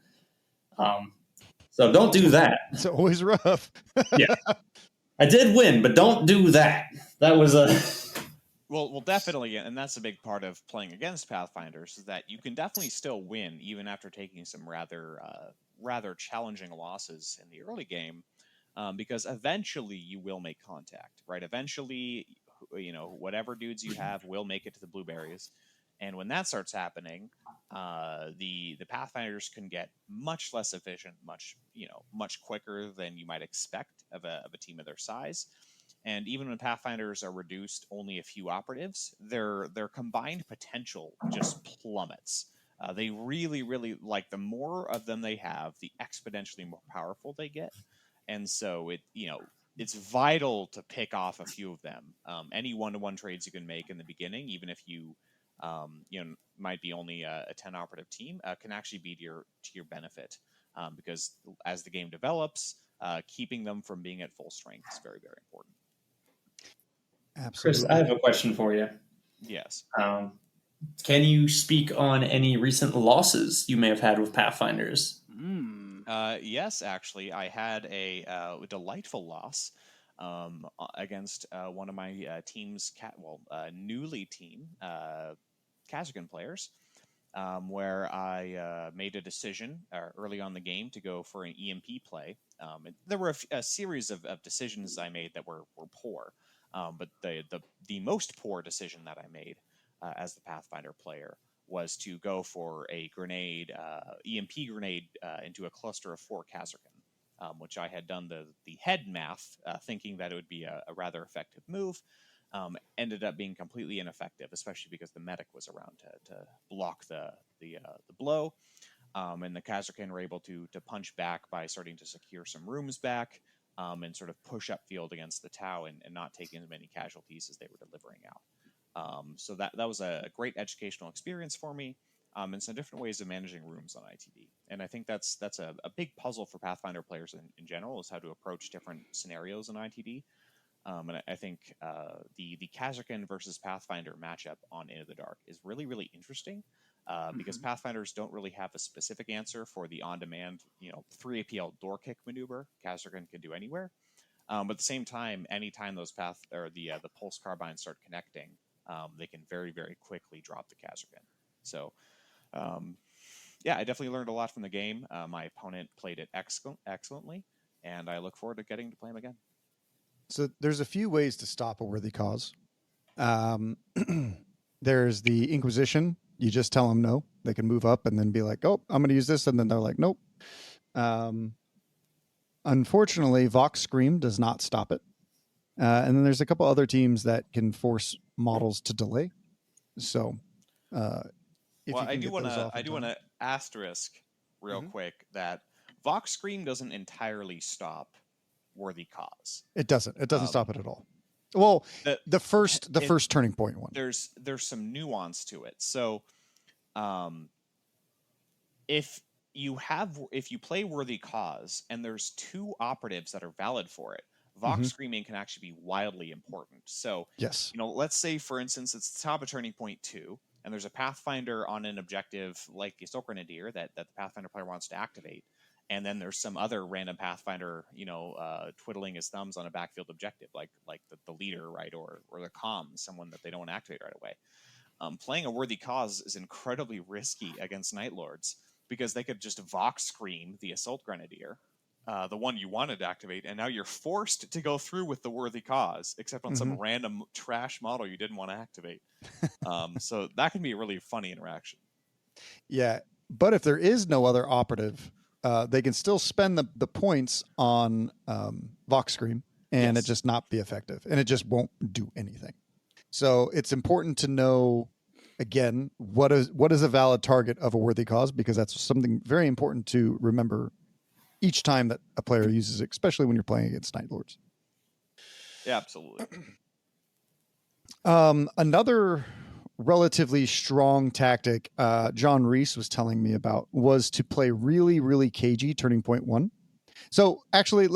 So don't do that. It's always rough. Yeah. I did win, but don't do that. That was a... Well, definitely, and that's a big part of playing against Pathfinders, is that you can definitely still win even after taking some rather challenging losses in the early game, because eventually you will make contact, right? Eventually, whatever dudes you have will make it to the blueberries, and when that starts happening, the Pathfinders can get much less efficient, much quicker than you might expect of a team of their size. And even when Pathfinders are reduced only a few operatives, their combined potential just plummets. They really, really, like, the more of them they have, the exponentially more powerful they get. And so it's vital to pick off a few of them. Any one-to-one trades you can make in the beginning, even if you might be only a 10 operative team, can actually be to your benefit. Because as the game develops, keeping them from being at full strength is very, very important. Absolutely. Chris, I have a question for you. Yes. Can you speak on any recent losses you may have had with Pathfinders? Yes, actually, I had a delightful loss against one of my team's newly team Kazakhstan players, where I made a decision early on the game to go for an EMP play. There were a series of decisions I made that were poor, but the most poor decision that I made as the Pathfinder player was to go for a grenade, EMP grenade, into a cluster of 4 Kazakhstan, which I had done the head math, thinking that it would be a rather effective move. Ended up being completely ineffective, especially because the medic was around to block the blow. And the Kazakhstan were able to punch back by starting to secure some rooms back, and sort of push up field against the Tau and not taking as many casualties as they were delivering out. So that was a great educational experience for me, and some different ways of managing rooms on ITD. And I think that's a big puzzle for Pathfinder players in general, is how to approach different scenarios in ITD. And I think the Kazakhstan versus Pathfinder matchup on Into the Dark is really, really interesting, because Pathfinders don't really have a specific answer for the on-demand, 3 APL door kick maneuver Kazakhstan can do anywhere. But at the same time, anytime those the pulse carbines start connecting, they can very, very quickly drop the Kazakhstan. So, I definitely learned a lot from the game. My opponent played it excellently, and I look forward to getting to play him again. So there's a few ways to stop a worthy cause. There's the Inquisition. You just tell them no. They can move up and then be like, oh, I'm going to use this. And then they're like, nope. Unfortunately, Vox Scream does not stop it. And then there's a couple other teams that can force models to delay. So, I do want to asterisk real quick that Vox Scream doesn't entirely stop worthy cause. It doesn't stop it at all. Well, the first turning point one. There's some nuance to it. So, if you play worthy cause and there's 2 operatives that are valid for it, Vox Screaming can actually be wildly important. So, yes, let's say, for instance, it's the top of turning point 2, and there's a Pathfinder on an objective like the Assault Grenadier that the Pathfinder player wants to activate. And then there's some other random Pathfinder, twiddling his thumbs on a backfield objective, like the leader, right, or the comm, someone that they don't want to activate right away. Playing a worthy cause is incredibly risky against Night Lords, because they could just Vox Scream the Assault Grenadier, the one you wanted to activate, and now you're forced to go through with the worthy cause, except on some random trash model you didn't want to activate. So that can be a really funny interaction. Yeah, but if there is no other operative, they can still spend the points on Vox Scream, and it just not be effective, and it just won't do anything. So it's important to know, again, what is a valid target of a worthy cause, because that's something very important to remember each time that a player uses it, especially when you're playing against Night Lords. Yeah, absolutely. Another relatively strong tactic John Reese was telling me about was to play really, really cagey turning point 1. So actually,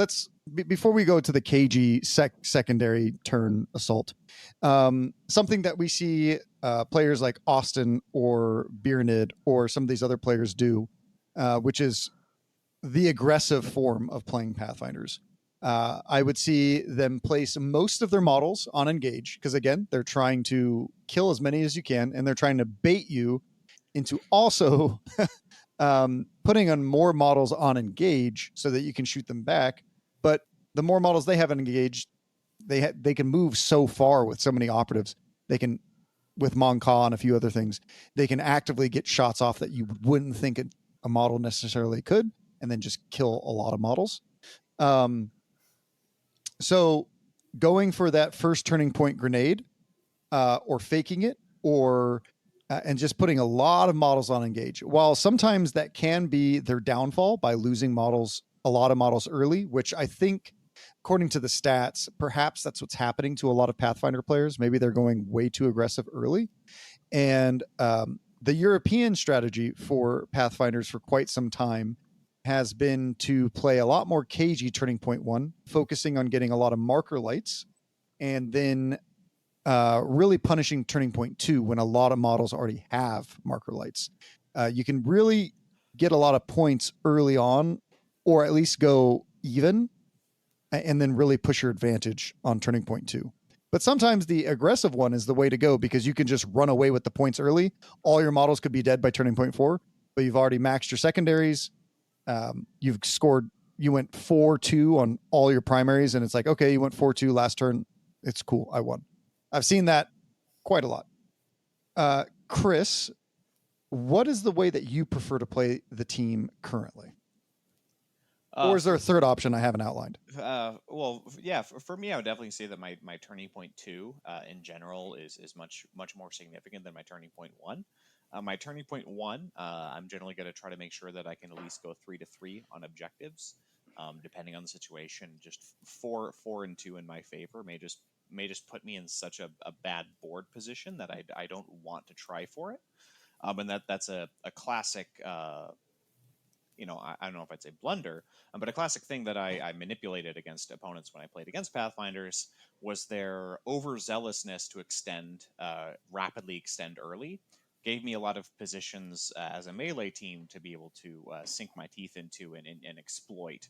before we go to the cagey secondary turn assault, something that we see players like Austin or Biernid or some of these other players do, which is the aggressive form of playing Pathfinders, I would see them place most of their models on engage because, again, they're trying to kill as many as you can, and they're trying to bait you into also putting on more models on engage so that you can shoot them back. But the more models they have engaged, they can move so far with so many operatives. They can, with Monka and a few other things, they can actively get shots off that you wouldn't think a model necessarily could, and then just kill a lot of models. So going for that first turning point grenade, or faking it, or and just putting a lot of models on engage. While sometimes that can be their downfall by losing a lot of models early, which I think, according to the stats, perhaps that's what's happening to a lot of Pathfinder players. Maybe they're going way too aggressive early. And the European strategy for Pathfinders for quite some time has been to play a lot more cagey turning point 1, focusing on getting a lot of marker lights, and then really punishing turning point 2 when a lot of models already have marker lights. You can really get a lot of points early on, or at least go even, and then really push your advantage on turning point 2. But sometimes the aggressive one is the way to go because you can just run away with the points early. All your models could be dead by turning point 4, but you've already maxed your secondaries. You went 4-2 on all your primaries, and it's like, okay, you went 4-2 last turn. It's cool. I won. I've seen that quite a lot. Chris, what is the way that you prefer to play the team currently? Or is there a third option I haven't outlined? Well, yeah, for me, I would definitely say that my turning point 2 in general is much more significant than my turning point 1. My turning point 1, I'm generally going to try to make sure that I can at least go 3-3 on objectives, depending on the situation. Just 4 and 2 in my favor may just put me in such a bad board position that I don't want to try for it. And that's a classic. I don't know if I'd say blunder, but a classic thing that I manipulated against opponents when I played against Pathfinders was their overzealousness to rapidly extend early. Gave me a lot of positions as a melee team to be able to sink my teeth into and exploit.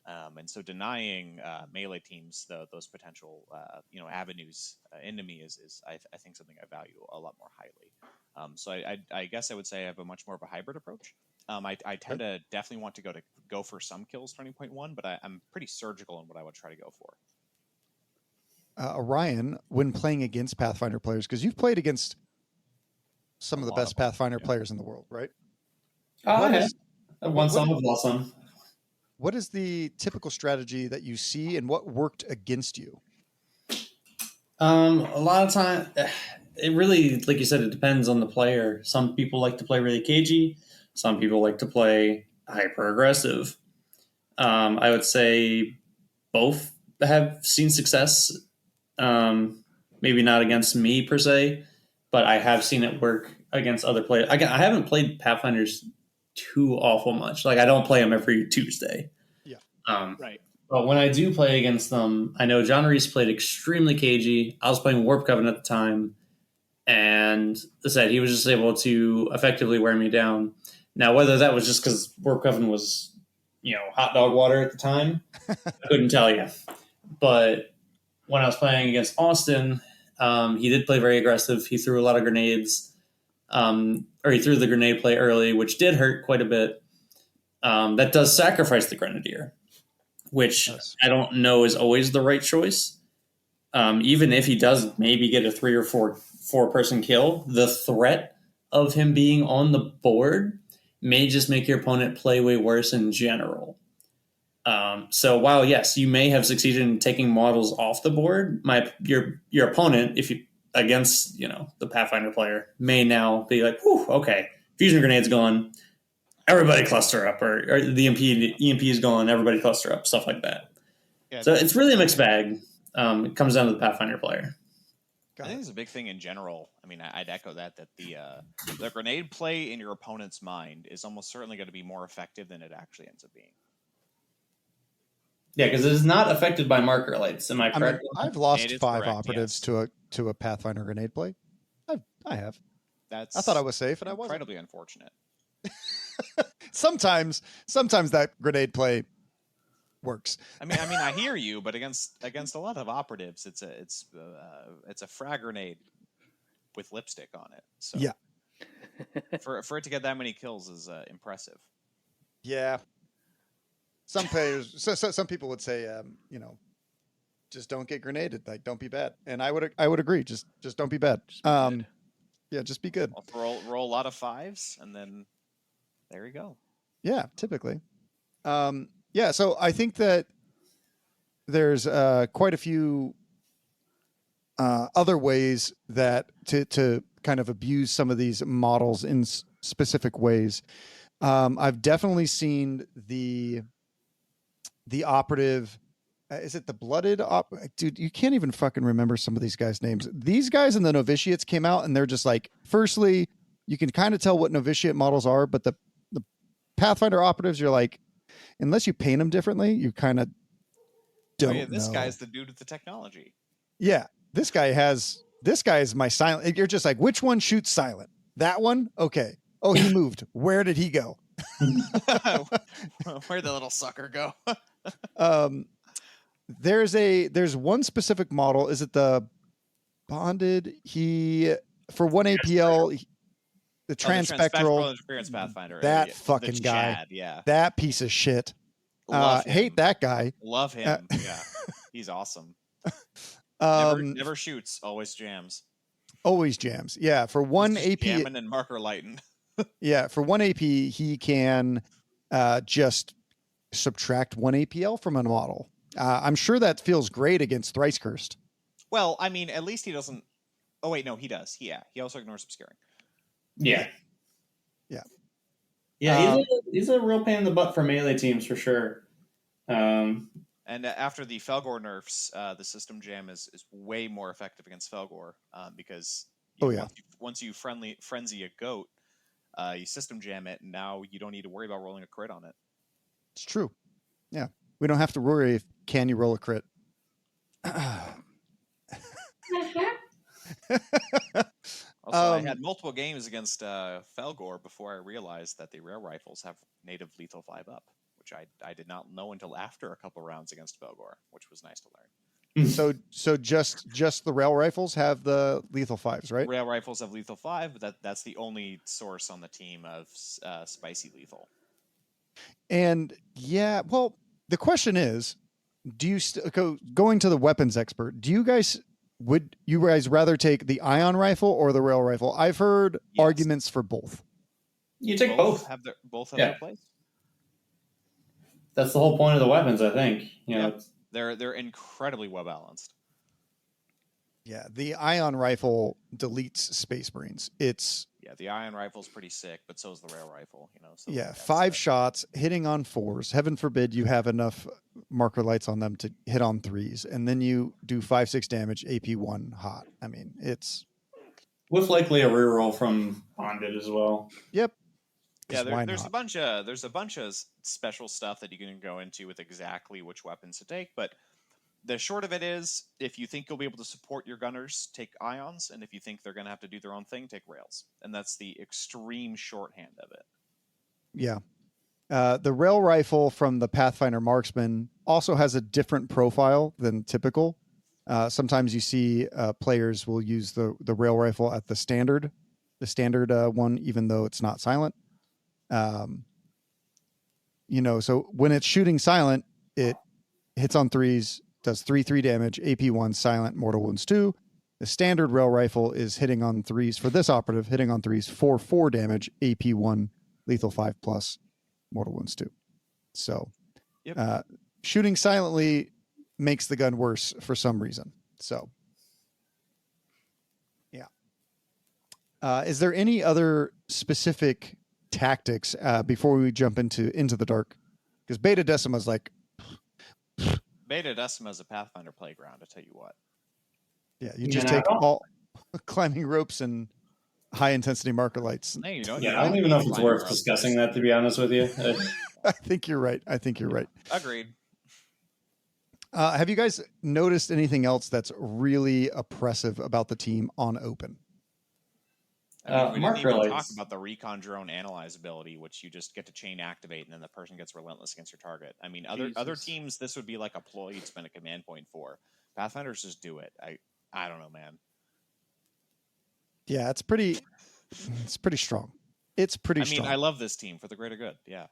And so denying melee teams those potential avenues into me is I think something I value a lot more highly. So I guess I would say I have a much more of a hybrid approach. I tend to definitely want to go for some kills turning point 1, but I'm pretty surgical in what I would try to go for. Orion, when playing against Pathfinder players, because you've played against some of the best Pathfinder players in the world, right? I've won some, I've lost some. What is the typical strategy that you see, and what worked against you? A lot of time, it really, like you said, it depends on the player. Some people like to play really cagey. Some people like to play hyper aggressive. I would say both have seen success. Maybe not against me per se, but I have seen it work against other players. I haven't played Pathfinders too awful much. Like, I don't play them every Tuesday. Yeah. Right. But when I do play against them, I know John Reese played extremely cagey. I was playing Warp Covenant at the time, and as I said, he was just able to effectively wear me down. Now, whether that was just because Warp Covenant was, hot dog water at the time, I couldn't tell you. But when I was playing against Austin, he did play very aggressive. He threw a lot of grenades, or he threw the grenade play early, which did hurt quite a bit. That does sacrifice the Grenadier, which I don't know is always the right choice. Even if he does maybe get a 3 or 4 person kill, the threat of him being on the board may just make your opponent play way worse in general. So while, yes, you may have succeeded in taking models off the board, your opponent, if you against the Pathfinder player, may now be like, whew, okay, fusion grenade's gone, everybody cluster up, or the EMP is gone, everybody cluster up, stuff like that. Yeah, so it's really a mixed bag. It comes down to the Pathfinder player. I think it's a big thing in general. I mean, I'd echo that the grenade play in your opponent's mind is almost certainly going to be more effective than it actually ends up being. Yeah, because it is not affected by marker lights. Am I correct? I've lost 5 operatives to a Pathfinder grenade play. I have. I thought I was safe, and I wasn't. Incredibly unfortunate. Sometimes that grenade play works. I mean, I hear you, but against a lot of operatives, it's a frag grenade with lipstick on it. So Yeah. for it to get that many kills is impressive. Yeah. Some players, some people would say, just don't get grenaded. Like, don't be bad. And I would agree. Just don't be bad. Just be good. Yeah, just be good. I'll roll a lot of 5s, and then there you go. Yeah, typically. Yeah, so I think that there's quite a few other ways that to kind of abuse some of these models in specific ways. I've definitely seen the operative. Is it the blooded dude? You can't even fucking remember some of these guys' names. These guys in the novitiates came out and they're just like, firstly, you can kind of tell what novitiate models are, but the Pathfinder operatives, you're like, unless you paint them differently, you kind of don't This know. guy's the dude with the technology. Yeah, this guy is my silent. You're just like, which one shoots silent? That one? Okay. Oh, he moved. Where did he go? Where'd the little sucker go? There's one specific model. Is it the bonded? For one APL, the transpectral interference Pathfinder. That fucking guy. Chad, yeah. That piece of shit. Love him. Hate that guy. Love him. Yeah, he's awesome. Never shoots. Always jams. Always jams. Yeah, for one AP, jamming and marker lighting. Yeah, for one AP, he can just subtract one APL from a model. I'm sure that feels great against Thrice Cursed. Well, I mean, at least he doesn't. Oh wait, no, he does. Yeah, he also ignores obscuring. Yeah. Yeah. He's a real pain in the butt for melee teams for sure. And after the Felgor nerfs, the system jam is way more effective against Felgor because once you frenzy a goat, you system jam it, and now you don't need to worry about rolling a crit on it. It's true. Yeah, we don't have to worry if can you roll a crit. Also, I had multiple games against Felgor before I realized that the rail rifles have native lethal 5 up, which I did not know until after a couple rounds against Felgor, which was nice to learn. So just the rail rifles have the lethal 5s, right? Rail rifles have lethal 5, but that's the only source on the team of spicy lethal. And yeah, well, the question is, do you going to the weapons expert? Would you guys rather take the ion rifle or the rail rifle? I've heard arguments for both. You take both. Have their place. That's the whole point of the weapons, I think. They're incredibly well balanced. Yeah, the ion rifle deletes Space Marines. The ion rifle's pretty sick, but so is the rail rifle. So 5 shots hitting on 4s. Heaven forbid you have enough marker lights on them to hit on 3s, and then you do 5-6 damage AP1 hot. I mean, it's with likely a reroll from bonded as well. Yep. Yeah, there's a bunch of special stuff that you can go into with exactly which weapons to take, but the short of it is, if you think you'll be able to support your gunners, take ions, and if you think they're going to have to do their own thing, take rails. And that's the extreme shorthand of it. Yeah. The rail rifle from the Pathfinder Marksman also has a different profile than typical. Sometimes you see players will use the rail rifle at the standard one, even though it's not silent. So when it's shooting silent, it hits on 3s, does 3 damage, AP1 silent, mortal wounds 2. The standard rail rifle is hitting on 3s for this operative, hitting on 3s, 4 damage, AP1, lethal 5+, mortal wounds 2. So shooting silently makes the gun worse for some reason. So yeah. Is there any other specific tactics before we jump into the dark? Because Beta Decima is like Beta Decima is a Pathfinder playground, I tell you what. Yeah, you just take all climbing ropes and high intensity marker lights. I don't even know if it's worth discussing that, to be honest with you. I think you're right. Agreed. Have you guys noticed anything else that's really oppressive about the team on open? I mean, we didn't even talk Lights. about the recon drone analyze ability, which you just get to chain activate, and then the person gets relentless against your target. I mean, other teams, this would be like a ploy you'd spend a command point for. Pathfinders just do it. I don't know, man. Yeah, it's pretty strong. It's pretty strong. I love this team for the greater good. Yeah.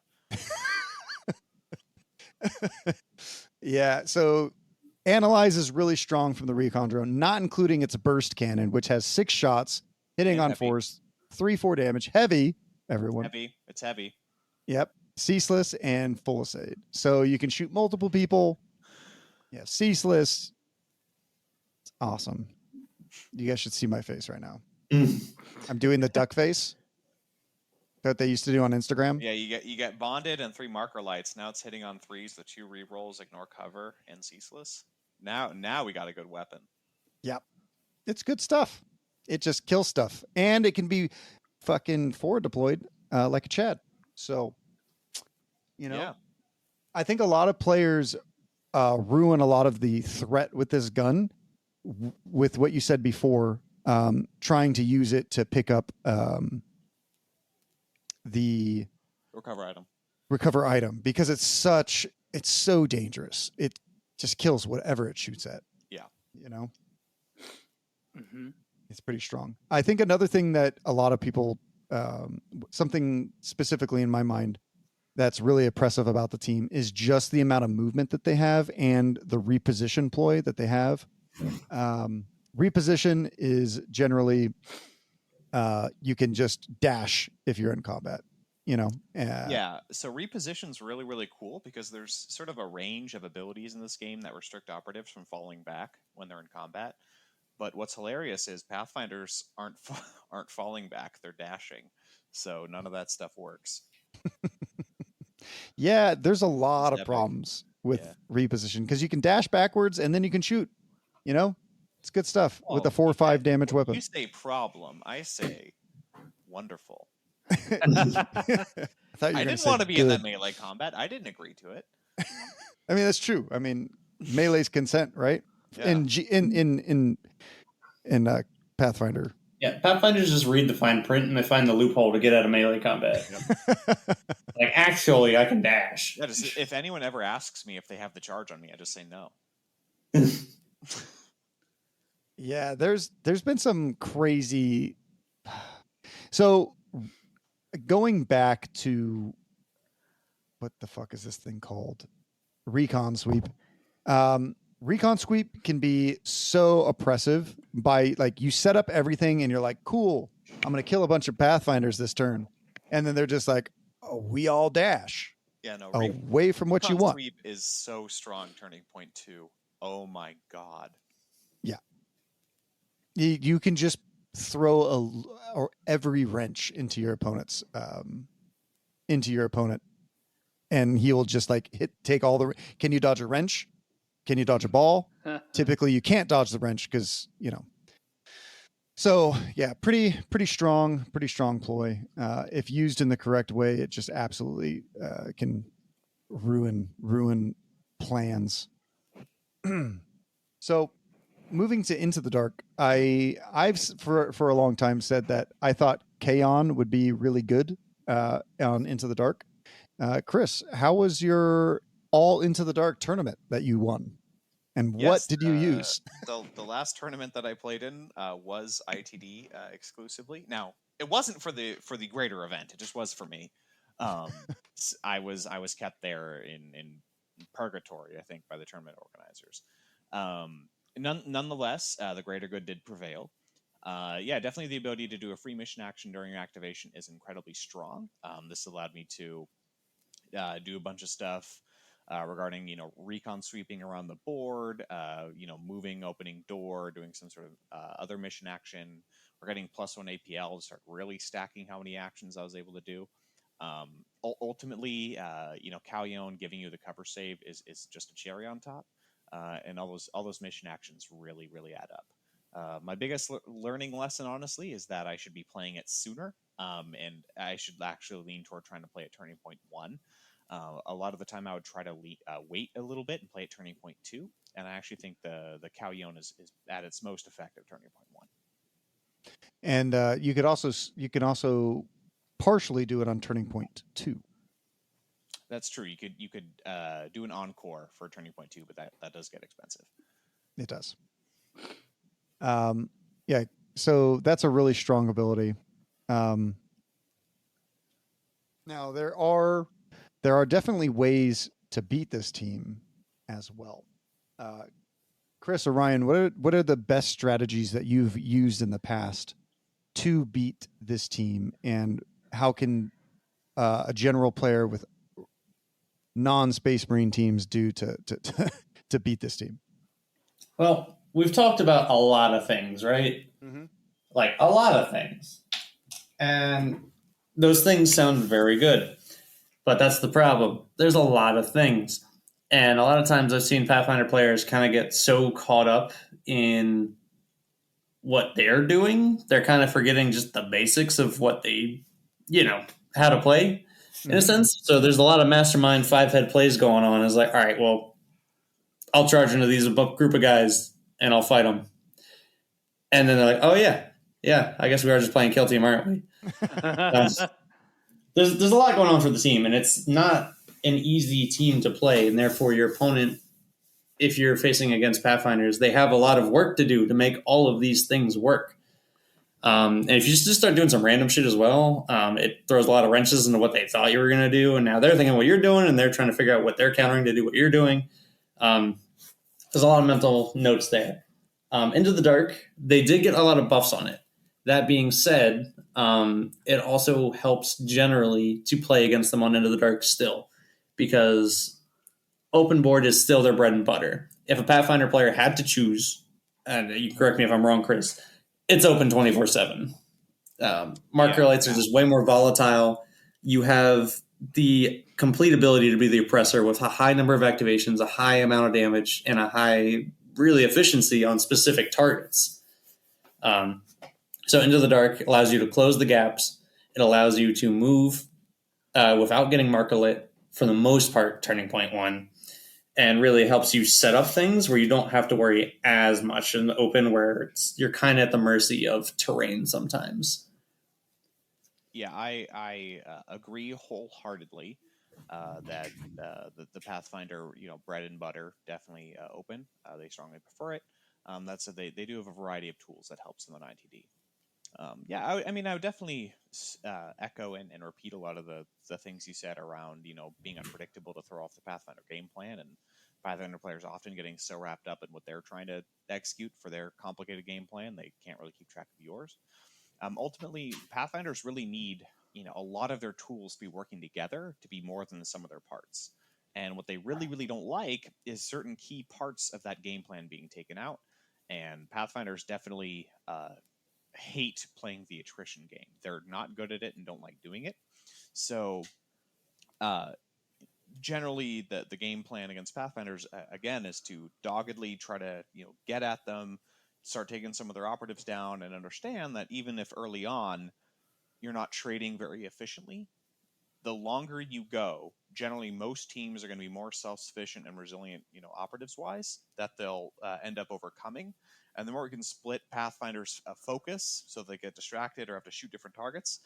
Yeah, so Analyze is really strong from the recon drone, not including its burst cannon, which has 6 shots, hitting on heavy. force, 3/4 damage, heavy, everyone. It's heavy. Yep. Ceaseless and full assault. So you can shoot multiple people. Yeah, ceaseless. It's awesome. You guys should see my face right now. I'm doing the duck face that they used to do on Instagram. Yeah, you get bonded and 3 marker lights. Now it's hitting on 3s, the 2 rerolls, ignore cover, and ceaseless. Now we got a good weapon. Yep. It's good stuff. It just kills stuff. And it can be fucking forward deployed like a Chad. So, Yeah. I think a lot of players ruin a lot of the threat with this gun with what you said before, trying to use it to pick up the recover item because it's so dangerous. It just kills whatever it shoots at. Yeah. Mm-hmm. It's pretty strong. I think another thing that a lot of people, something specifically in my mind that's really oppressive about the team is just the amount of movement that they have and the reposition ploy that they have. Reposition is generally, you can just dash if you're in combat, Yeah, so reposition's really, really cool because there's sort of a range of abilities in this game that restrict operatives from falling back when they're in combat. But what's hilarious is Pathfinders aren't falling back; they're dashing. So none of that stuff works. Yeah, there's a lot of problems with reposition because you can dash backwards and then you can shoot. It's good stuff with a 4 or 5 damage weapon. You say problem, I say wonderful. I didn't want to be in that melee combat. I didn't agree to it. I mean, that's true. I mean, melee's consent, right? Yeah. In Pathfinder. Yeah, Pathfinders just read the fine print and they find the loophole to get out of melee combat. Like, actually, I can dash. Yeah, if anyone ever asks me if they have the charge on me, I just say no. Yeah, there's been some crazy. So going back to what the fuck is this thing called? Recon sweep. Recon sweep can be so oppressive by you set up everything and you're like, cool, I'm going to kill a bunch of Pathfinders this turn. And then they're just like, oh, we all dash. Yeah, no. Away from what you want. Recon sweep is so strong, turning point 2. Oh my God. Yeah. You can just throw every wrench into your opponent, and he will just take all the. Can you dodge a wrench? Can you dodge a ball? Typically, you can't dodge the wrench because So yeah, pretty strong ploy. If used in the correct way, it just absolutely can ruin plans. So. Moving to Into the Dark, I've for a long time said that I thought Kaon would be really good on Into the Dark. Chris, how was your all Into the Dark tournament that you won? And what did you use? The last tournament that I played in was ITD exclusively. Now, it wasn't for the greater event; it just was for me. I was kept there in purgatory, I think, by the tournament organizers. Nonetheless, the greater good did prevail. Definitely the ability to do a free mission action during your activation is incredibly strong. This allowed me to do a bunch of stuff regarding, recon sweeping around the board, moving, opening door, doing some sort of other mission action. We're getting +1 APL to start really stacking how many actions I was able to do. Ultimately, Callion giving you the cover save is just a cherry on top. And all those mission actions really, really add up. My biggest learning lesson, honestly, is that I should be playing it sooner, and I should actually lean toward trying to play at turning point 1. A lot of the time, I would try to wait a little bit and play at turning point 2, and I actually think the Callion is at its most effective turning point 1. And you can also partially do it on Turning Point 2. That's true. You could do an encore for Turning Point 2, but that does get expensive. It does. Yeah. So that's a really strong ability. Now there are definitely ways to beat this team as well. Chris, Orion, what are the best strategies that you've used in the past to beat this team, and how can a general player with non-Space Marine teams do to beat this team? Well, we've talked about a lot of things, right? Mm-hmm. Like a lot of things. And those things sound very good. But that's the problem. There's a lot of things. And a lot of times I've seen Pathfinder players kind of get so caught up in what they're doing, they're kind of forgetting just the basics of what they, how to play in a sense. So there's a lot of mastermind 5-head plays going on. It's like, all right, well, I'll charge into these group of guys and I'll fight them. And then they're like, oh, yeah, I guess we are just playing Kill Team, aren't we? There's a lot going on for the team, and it's not an easy team to play, and therefore your opponent, if you're facing against Pathfinders, they have a lot of work to do to make all of these things work. And if you just start doing some random shit as well, it throws a lot of wrenches into what they thought you were going to do, and now they're thinking what you're doing, and they're trying to figure out what they're countering to do what you're doing. There's a lot of mental notes there. Into the Dark, they did get a lot of buffs on it. That being said, it also helps generally to play against them on Into the Dark still, because open board is still their bread and butter. If a Pathfinder player had to choose, and you correct me if I'm wrong, Chris, it's open 24/7. Marker lights are just way more volatile. You have the complete ability to be the oppressor with a high number of activations, a high amount of damage, and a high, really, efficiency on specific targets. So Into the Dark allows you to close the gaps. It allows you to move without getting marker lit, for the most part, Turning Point 1, and really helps you set up things where you don't have to worry as much in the open, where you're kind of at the mercy of terrain sometimes. Yeah, I agree wholeheartedly that the Pathfinder, bread and butter, definitely open. They strongly prefer it. That said, they do have a variety of tools that helps them on ITD. I would definitely echo and repeat a lot of the things you said around, being unpredictable to throw off the Pathfinder game plan, and Pathfinder players often getting so wrapped up in what they're trying to execute for their complicated game plan, they can't really keep track of yours. Ultimately, Pathfinders really need, a lot of their tools to be working together to be more than the sum of their parts. And what they really, really don't like is certain key parts of that game plan being taken out. And Pathfinders definitely hate playing the attrition game. They're not good at it and don't like doing it. So generally the game plan against Pathfinders, again, is to doggedly try to get at them, start taking some of their operatives down, and understand that even if early on you're not trading very efficiently, the longer you go, generally most teams are going to be more self-sufficient and resilient, operatives wise, that they'll end up overcoming. And the more we can split Pathfinder's focus so they get distracted or have to shoot different targets,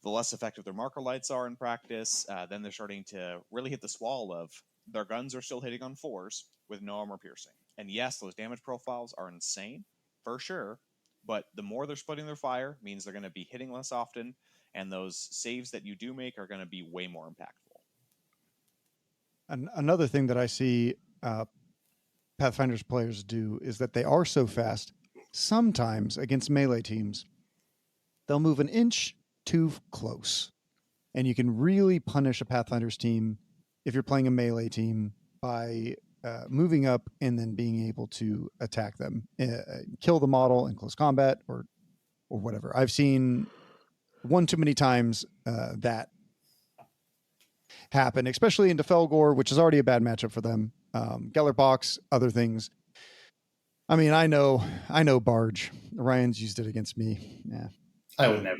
the less effective their marker lights are in practice. Then they're starting to really hit this wall of their guns are still hitting on 4s with no armor piercing. And yes, those damage profiles are insane, for sure. But the more they're splitting their fire means they're going to be hitting less often, and those saves that you do make are going to be way more impactful. And another thing that I see Pathfinders players do is that they are so fast, sometimes against melee teams, they'll move an inch too close. And you can really punish a Pathfinders team if you're playing a melee team by moving up and then being able to attack them, kill the model in close combat or whatever. I've seen one too many times that happen, especially into Felgor, which is already a bad matchup for them. Gellerbox, other things. I mean, I know Barge. Orion's used it against me. Yeah, I would never.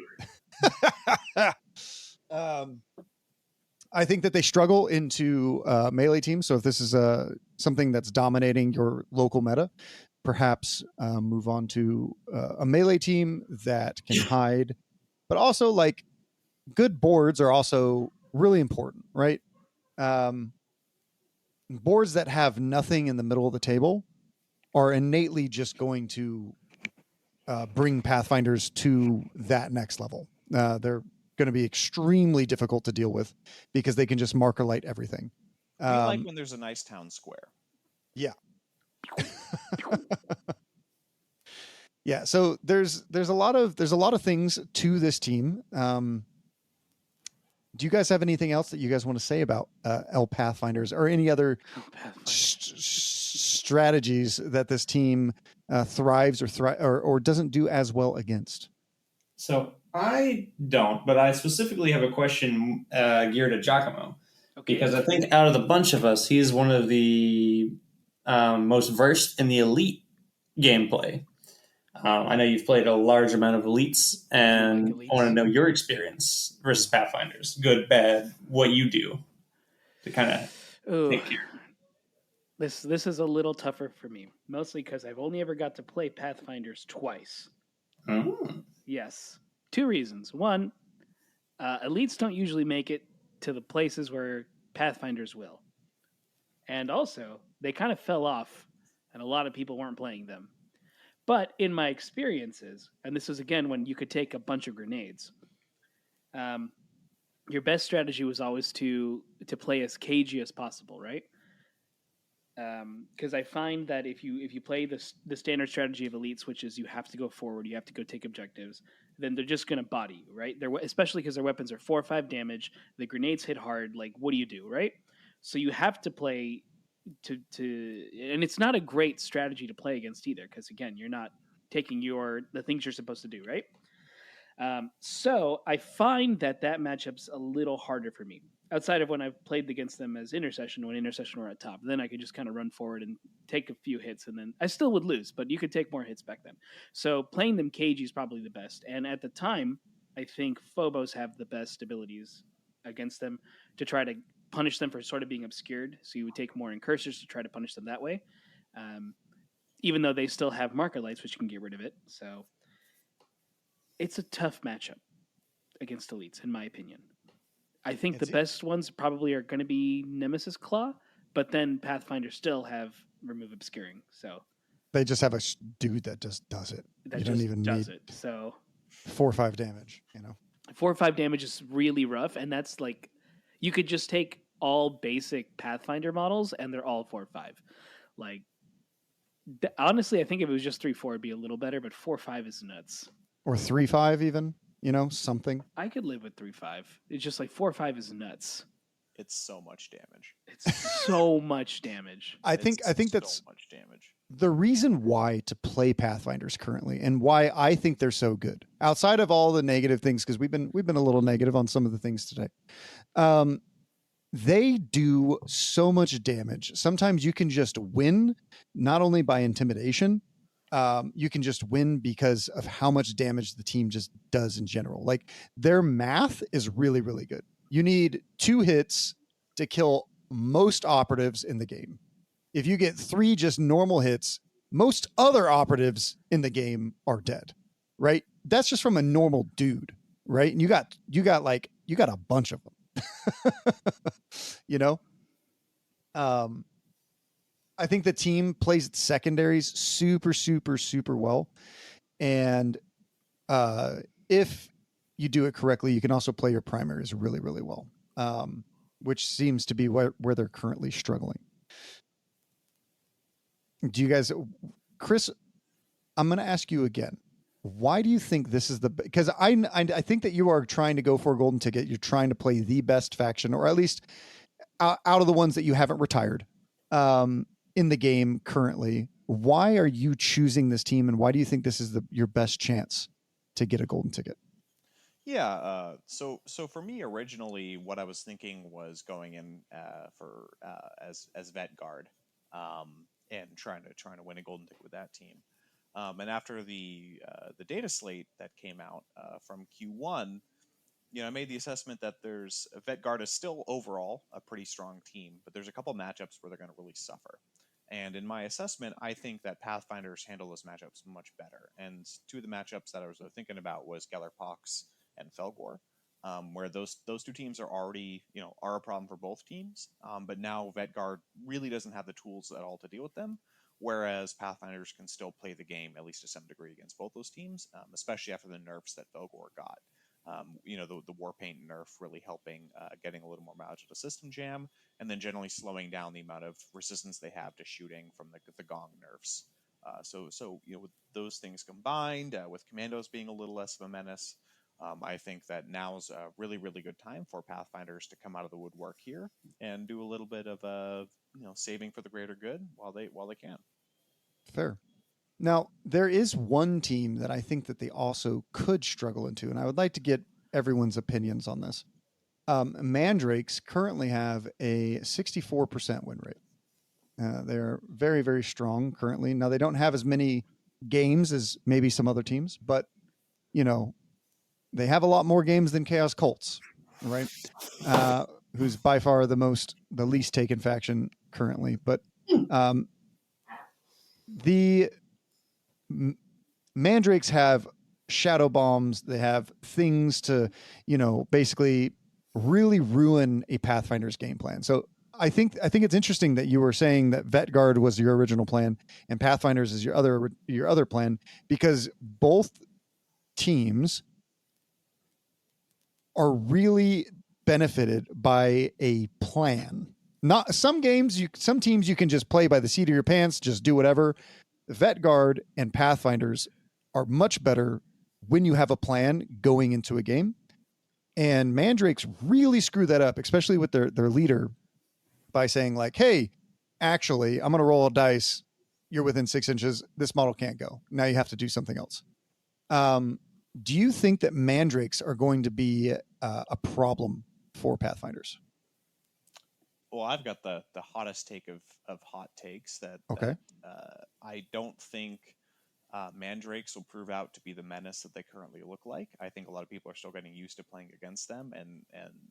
I think that they struggle into melee teams. So if this is something that's dominating your local meta, perhaps move on to a melee team that can hide, but also like good boards are also really important, right? Boards that have nothing in the middle of the table are innately just going to bring Pathfinders to that next level. They're going to be extremely difficult to deal with because they can just marker light everything. We like when there's a nice town square. Yeah. Yeah. So there's a lot of things to this team. Do you guys have anything else that you guys want to say about L Pathfinders or any other strategies that this team thrives or doesn't do as well against? So I don't, but I specifically have a question geared at Giacomo. Okay. Because I think out of the bunch of us, he's one of the most versed in the elite gameplay. I know you've played a large amount of elites, and I want to know your experience versus Pathfinders. Good, bad, what you do to kind of take care. This is a little tougher for me, mostly because I've only ever got to play Pathfinders twice. Mm. Yes. 2 reasons. One, elites don't usually make it to the places where Pathfinders will. And also, they kind of fell off, and a lot of people weren't playing them. But in my experiences, and this was again when you could take a bunch of grenades, your best strategy was always to play as cagey as possible, right? Because I find that if you play the standard strategy of elites, which is you have to go forward, you have to go take objectives, then they're just going to body you, right? Especially because their weapons are 4 or 5 damage, the grenades hit hard. Like, what do you do, right? So you have to play to and it's not a great strategy to play against either, because again, you're not taking the things you're supposed to do, right? So I find that matchup's a little harder for me. Outside of when I've played against them as Intercession, when Intercession were at top, then I could just kind of run forward and take a few hits, and then I still would lose, but you could take more hits back then. So playing them cagey is probably the best. And at the time, I think Phobos have the best abilities against them to try to punish them for sort of being obscured. So you would take more incursors to try to punish them that way, even though they still have marker lights, which can get rid of it. So it's a tough matchup against elites, in my opinion. I think the best ones probably are going to be Nemesis Claw, but then Pathfinder still have Remove Obscuring. So they just have a dude that just does it. You don't even need it. So 4 or 5 damage. 4 or 5 damage is really rough, and that's like you could just take all basic Pathfinder models, and they're all 4 or 5. Like honestly, I think if it was just 3-4, it'd be a little better, but 4-5 is nuts. Or 3-5 even. Something. I could live with 3-5. It's just like 4-5 is nuts. It's so much damage. It's so much damage. I think that's so much damage. The reason why to play Pathfinders currently, and why I think they're so good, outside of all the negative things, because we've been a little negative on some of the things today. They do so much damage. Sometimes you can just win, not only by intimidation. You can just win because of how much damage the team just does in general. Like their math is really, really good. You need 2 hits to kill most operatives in the game. If you get 3 just normal hits, most other operatives in the game are dead, right? That's just from a normal dude, right? And you got a bunch of them, I think the team plays its secondaries super, super, super well. And if you do it correctly, you can also play your primaries really, really well, which seems to be where they're currently struggling. Do you guys, Chris, I'm going to ask you again. Why do you think this is because I think that you are trying to go for a golden ticket. You're trying to play the best faction, or at least out of the ones that you haven't retired. In the game currently. Why are you choosing this team, and why do you think this is your best chance to get a golden ticket? Yeah, so for me originally, what I was thinking was going in for as vet guard, and trying to win a golden ticket with that team. And after the data slate that came out from Q1, I made the assessment that there's vet guard is still overall a pretty strong team, but there's a couple matchups where they're going to really suffer. And in my assessment, I think that Pathfinders handle those matchups much better. And two of the matchups that I was thinking about was Gellerpox and Felgor, where those two teams are already, are a problem for both teams. But now Vetguard really doesn't have the tools at all to deal with them, whereas Pathfinders can still play the game, at least to some degree, against both those teams, especially after the nerfs that Felgor got. The Warpaint nerf really helping getting a little more mileage to System Jam, and then generally slowing down the amount of resistance they have to shooting from the Gong nerfs. So with those things combined, with Commandos being a little less of a menace, I think that now's a really, really good time for Pathfinders to come out of the woodwork here and do a little bit of saving for the greater good while they can. Fair. Now, there is one team that I think that they also could struggle into, and I would like to get everyone's opinions on this. Mandrakes currently have a 64% win rate. They're very, very strong currently. Now, they don't have as many games as maybe some other teams, but, they have a lot more games than Chaos Colts, right? Who's by far the least taken faction currently. But the Mandrakes have shadow bombs. They have things to, basically really ruin a Pathfinder's game plan. So I think it's interesting that you were saying that Vetguard was your original plan and Pathfinders is your other plan, because both teams are really benefited by a plan. Not some teams you can just play by the seat of your pants, just do whatever. Vetguard and Pathfinders are much better when you have a plan going into a game. And Mandrakes really screw that up, especially with their leader, by saying like, hey, actually, I'm going to roll a dice. You're within 6 inches. This model can't go. Now you have to do something else. Do you think that Mandrakes are going to be a problem for Pathfinders? Well, I've got the hottest take of hot takes that I don't think Mandrakes will prove out to be the menace that they currently look like. I think a lot of people are still getting used to playing against them, and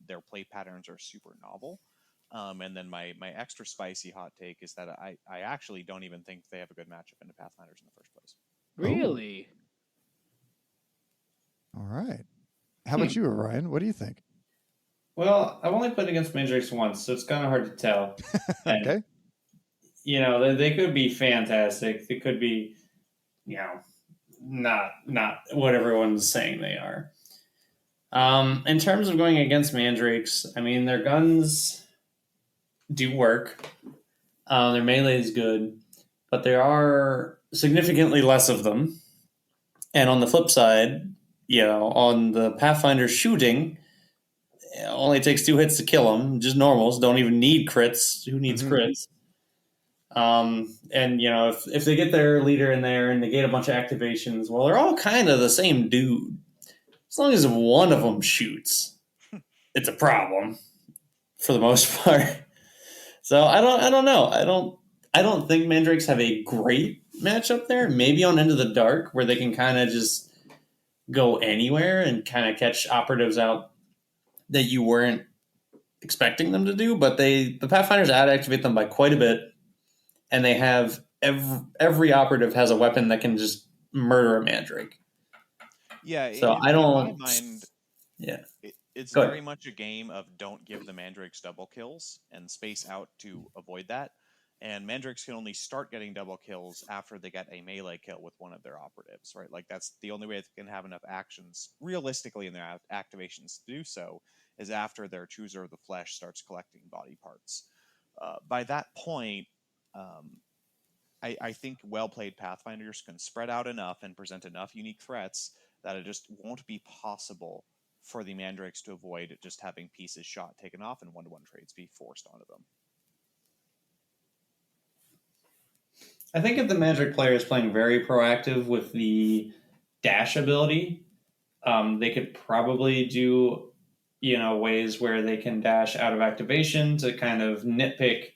their play patterns are super novel. And then my extra spicy hot take is that I actually don't even think they have a good matchup into Pathfinders in the first place. Really? All right. How about you, Orion? What do you think? Well, I've only played against Mandrakes once, so it's kind of hard to tell. Okay. And, they could be fantastic. They could be, not what everyone's saying they are. In terms of going against Mandrakes, I mean, their guns do work. Their melee is good, but there are significantly less of them. And on the flip side, on the Pathfinder shooting, it only takes 2 hits to kill them. Just normals. Don't even need crits. Who needs crits? And, if they get their leader in there and they get a bunch of activations, well, they're all kind of the same dude. As long as one of them shoots, it's a problem for the most part. So I don't know. I don't think Mandrakes have a great matchup there. Maybe on Into the Dark, where they can kind of just go anywhere and kind of catch operatives out that you weren't expecting them to do. But the Pathfinders out-activate them by quite a bit, and they have every operative has a weapon that can just murder a Mandrake. Yeah, so in my mind, it's very much a game of don't give the Mandrakes double kills and space out to avoid that. And Mandrakes can only start getting double kills after they get a melee kill with one of their operatives, right? Like that's the only way they can have enough actions realistically in their activations to do so is after their Chooser of the Flesh starts collecting body parts. By that point, I think well-played Pathfinders can spread out enough and present enough unique threats that it just won't be possible for the Mandrakes to avoid just having pieces shot taken off and one-to-one trades be forced onto them. I think if the Mandrake player is playing very proactive with the dash ability, they could probably do, ways where they can dash out of activation to kind of nitpick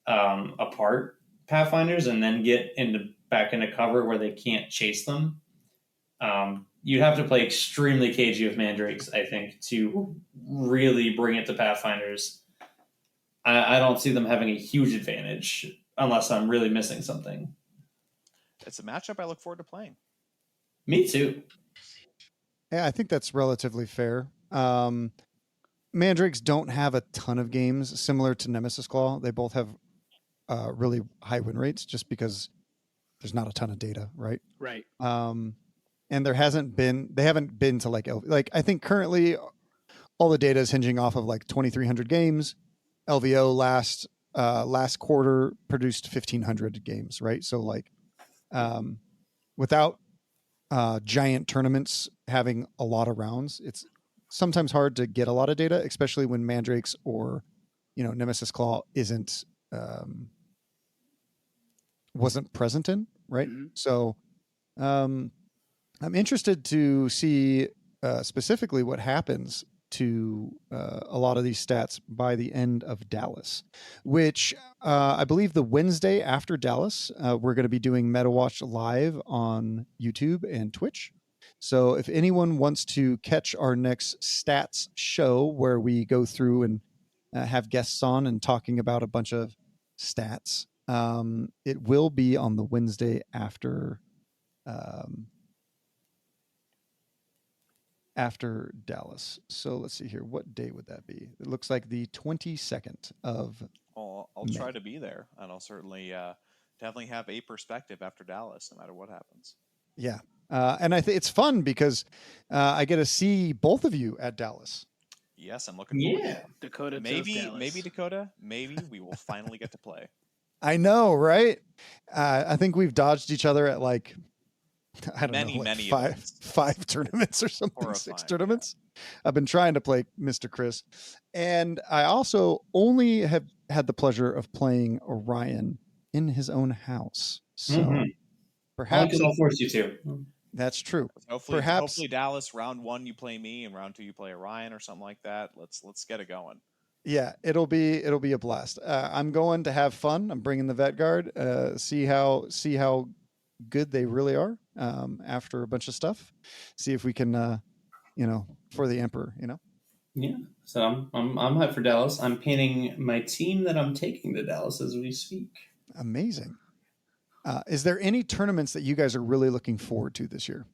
apart Pathfinders and then get back into cover where they can't chase them. You'd have to play extremely cagey with Mandrakes, I think, to really bring it to Pathfinders. I don't see them having a huge advantage unless I'm really missing something. It's a matchup I look forward to playing. Me too. Yeah, I think that's relatively fair. Mandrakes don't have a ton of games similar to Nemesis Claw. They both have really high win rates just because there's not a ton of data, right? Right. And they haven't been to like I think currently all the data is hinging off of like 2,300 games. LVO last quarter produced 1,500 games, right? So like without giant tournaments having a lot of rounds, it's sometimes hard to get a lot of data, especially when Mandrakes or Nemesis Claw wasn't present in, right? Mm-hmm. So I'm interested to see specifically what happens to a lot of these stats by the end of Dallas, which I believe the Wednesday after Dallas, we're going to be doing MetaWatch live on YouTube and Twitch. So if anyone wants to catch our next stats show where we go through and have guests on and talking about a bunch of stats, it will be on the Wednesday after Dallas. So let's see here. What day would that be? It looks like the 22nd of I'll May. try to be there, and I'll certainly definitely have a perspective after Dallas, no matter what happens. Yeah. And I think it's fun because I get to see both of you at Dallas. Yes, I'm looking forward to Yeah. it. Dakotah Maybe chose Dallas. Dakotah, maybe we will finally get to play. I know, right? I think we've dodged each other at like, I don't know, like Many five tournaments or something, Horrifying, 6 tournaments. Yeah. I've been trying to play Mr. Chris. And I also only have had the pleasure of playing Orion in his own house. So perhaps I'll force you to. That's true. Hopefully Dallas round 1 you play me and round 2 you play Orion or something like that. Let's get it going. Yeah, it'll be a blast. I'm going to have fun. I'm bringing the Vet Guard. See how good they really are after a bunch of stuff. See if we can, for the Emperor. Yeah. So I'm hyped for Dallas. I'm painting my team that I'm taking to Dallas as we speak. Amazing. Is there any tournaments that you guys are really looking forward to this year?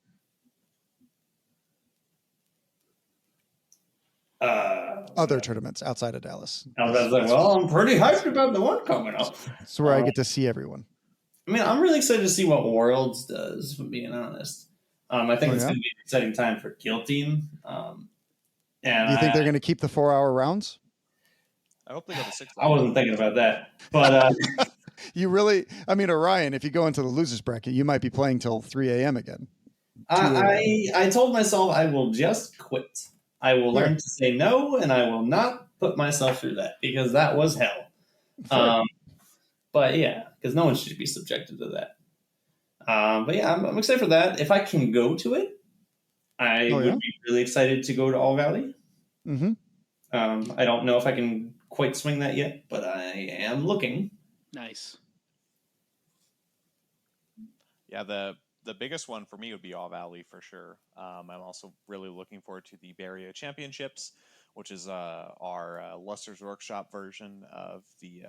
Other tournaments outside of Dallas. I was like, well, I'm pretty hyped about the one coming up. It's where I get to see everyone. I mean, I'm really excited to see what Worlds does, if I'm being honest. I think it's going to be an exciting time for Kill Team. And do you think they're going to keep the 4-hour rounds? I hope they go to 6 hours. I wasn't thinking about that. But you really, I mean, Orion, if you go into the losers bracket, you might be playing till 3 a.m. again. I told myself I will just quit. I will learn to say no, and I will not put myself through that because that was hell. But yeah, because no one should be subjected to that. But yeah, I'm excited for that. If I can go to it, I would be really excited to go to All Valley. Mm-hmm. I don't know if I can quite swing that yet, but I am looking. Nice. Yeah, the biggest one for me would be All Valley for sure. I'm also really looking forward to the Bay Area Championships, which is our Luster's Workshop version of the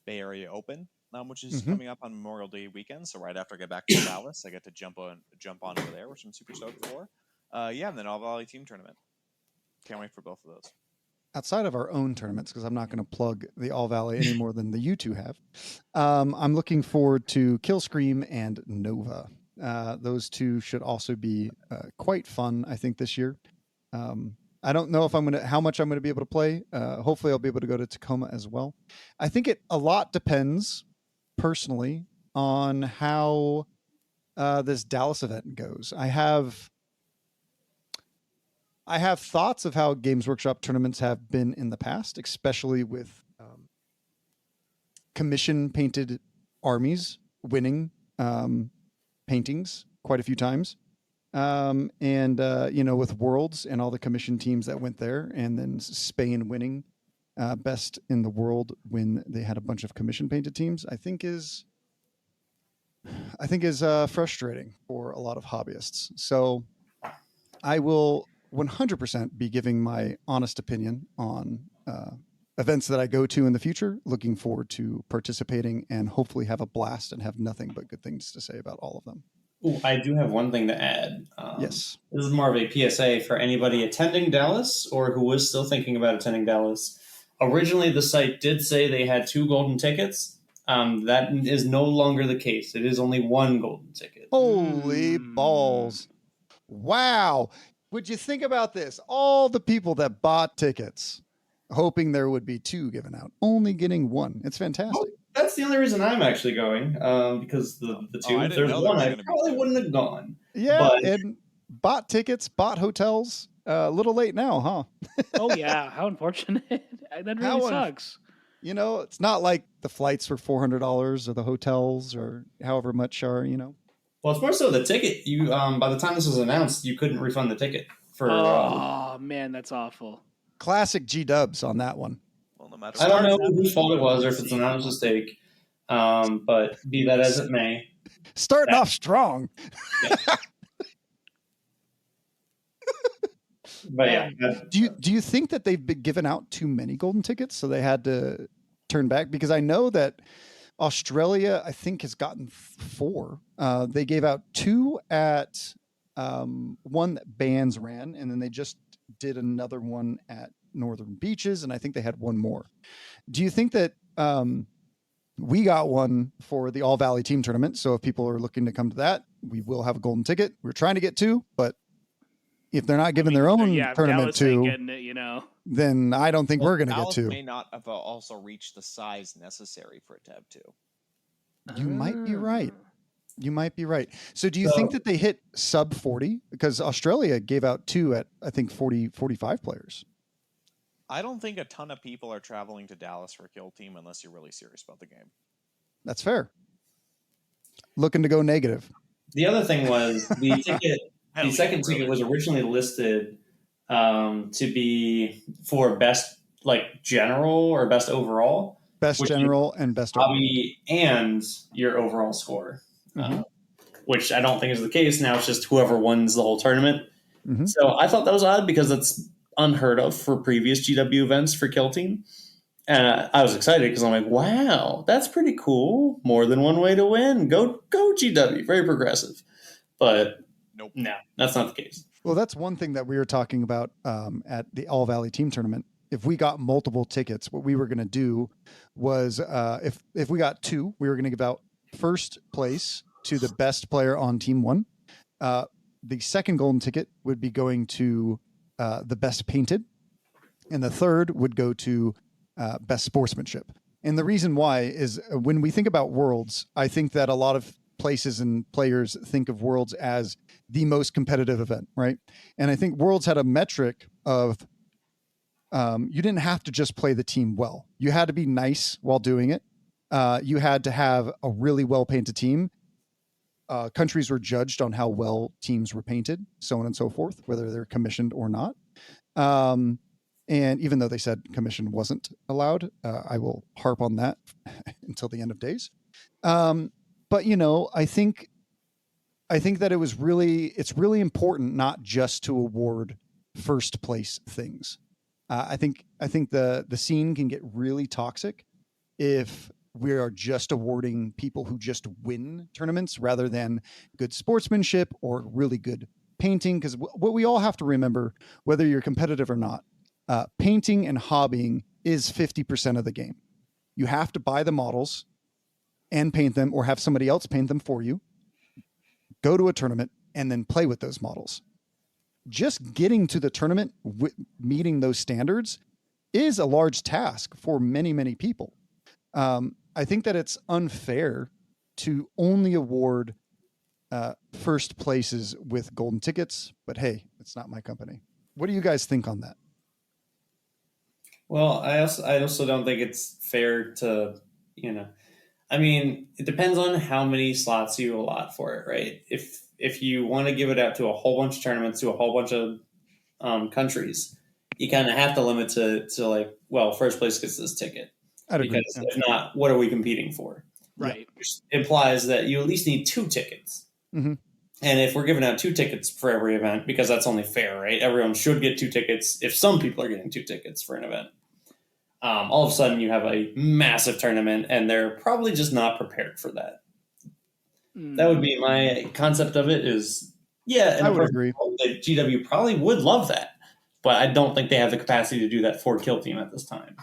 Bay Area Open, which is coming up on Memorial Day weekend. So right after I get back to Dallas, I get to jump on over there, which I'm super stoked for. And then All Valley Team Tournament. Can't wait for both of those. Outside of our own tournaments, because I'm not going to plug the All Valley any more than the you two have, I'm looking forward to Kill Scream and Nova. Those two should also be quite fun, I think, this year. I don't know if how much I'm going to be able to play. Hopefully I'll be able to go to Tacoma as well. I think a lot depends personally on how this Dallas event goes. I have thoughts of how Games Workshop tournaments have been in the past, especially with commission painted armies winning paintings quite a few times. With Worlds and all the commission teams that went there, and then Spain winning best in the world when they had a bunch of commission painted teams, I think is frustrating for a lot of hobbyists. So I will 100% be giving my honest opinion on events that I go to in the future. Looking forward to participating and hopefully have a blast and have nothing but good things to say about all of them. Ooh, I do have one thing to add. Yes. This is more of a PSA for anybody attending Dallas or who was still thinking about attending Dallas. Originally, the site did say they had 2 golden tickets. That is no longer the case. It is only 1 golden ticket. Holy balls. Wow. Would you think about this? All the people that bought tickets hoping there would be 2 given out, only getting 1. It's fantastic. Well, that's the only reason I'm actually going, because the 2, if there's 1, I probably wouldn't have gone. Yeah, and bought tickets, bought hotels. A little late now, huh? Oh, yeah. How unfortunate. That really sucks. You know, it's not like the flights were $400 or the hotels or however much are, Well, it's more so the ticket. You by the time this was announced, you couldn't refund the ticket. Oh, man, that's awful. Classic G-dubs on that one. Well, no matter I don't know whose fault it was or if it's an honest mistake. But be that as it may. Starting off strong. Yeah. But yeah. Do you think that they've been given out too many golden tickets, so they had to turn back? Because I know that Australia, I think, has gotten 4. They gave out 2 at one that Bands ran, and then they just did another one at Northern Beaches, and I think they had 1 more. Do you think that we got one for the All Valley Team Tournament? So if people are looking to come to that, we will have a golden ticket. We're trying to get 2, but if they're not giving their own tournament to, then I don't think we're going to get 2. May not have also reached the size necessary for it to have 2. You might be right. You might be right. So do you think that they hit sub 40? Because Australia gave out 2 at, I think, 40, 45 players. I don't think a ton of people are traveling to Dallas for Kill Team unless you're really serious about the game. That's fair. Looking to go negative. The other thing was the ticket. The second ticket was originally listed to be for best general or best overall. Best general and best hobby and your overall score, which I don't think is the case. Now it's just whoever wins the whole tournament. Mm-hmm. So I thought that was odd because that's unheard of for previous GW events for Kill Team. And I was excited because I'm like, wow, that's pretty cool. More than one way to win. Go GW. Very progressive. But nope. No, that's not the case. Well, that's one thing that we were talking about at the All Valley Team Tournament. If we got multiple tickets, what we were going to do was if we got 2, we were going to give out first place to the best player on Team 1. The second golden ticket would be going to the best painted, and the third would go to best sportsmanship. And the reason why is when we think about Worlds, I think that a lot of places and players think of Worlds as the most competitive event, right? And I think Worlds had a metric of you didn't have to just play the team well. You had to be nice while doing it. You had to have a really well-painted team. Countries were judged on how well teams were painted, so on and so forth, whether they're commissioned or not. And even though they said commission wasn't allowed, I will harp on that until the end of days. But I think that it's really important not just to award first place things. I think the scene can get really toxic if we are just awarding people who just win tournaments rather than good sportsmanship or really good painting. Because what we all have to remember, whether you're competitive or not, painting and hobbying is 50% of the game. You have to buy the models and paint them or have somebody else paint them for you, go to a tournament, and then play with those models. Just getting to the tournament, meeting those standards is a large task for many, many people. I think that it's unfair to only award first places with golden tickets, but hey, it's not my company. What do you guys think on that? Well, I also don't think it's fair to, I mean, it depends on how many slots you allot for it, right? If you want to give it out to a whole bunch of tournaments, to a whole bunch of countries, you kind of have to limit to first place gets this ticket. Because if not, what are we competing for? Right. Which implies that you at least need 2 tickets. Mm-hmm. And if we're giving out 2 tickets for every event, because that's only fair, right? Everyone should get 2 tickets if some people are getting 2 tickets for an event. all of a sudden you have a massive tournament, and they're probably just not prepared for that. That would be my concept of it. Is I would agree. That GW probably would love that, but I don't think they have the capacity to do that for Kill Team at this time.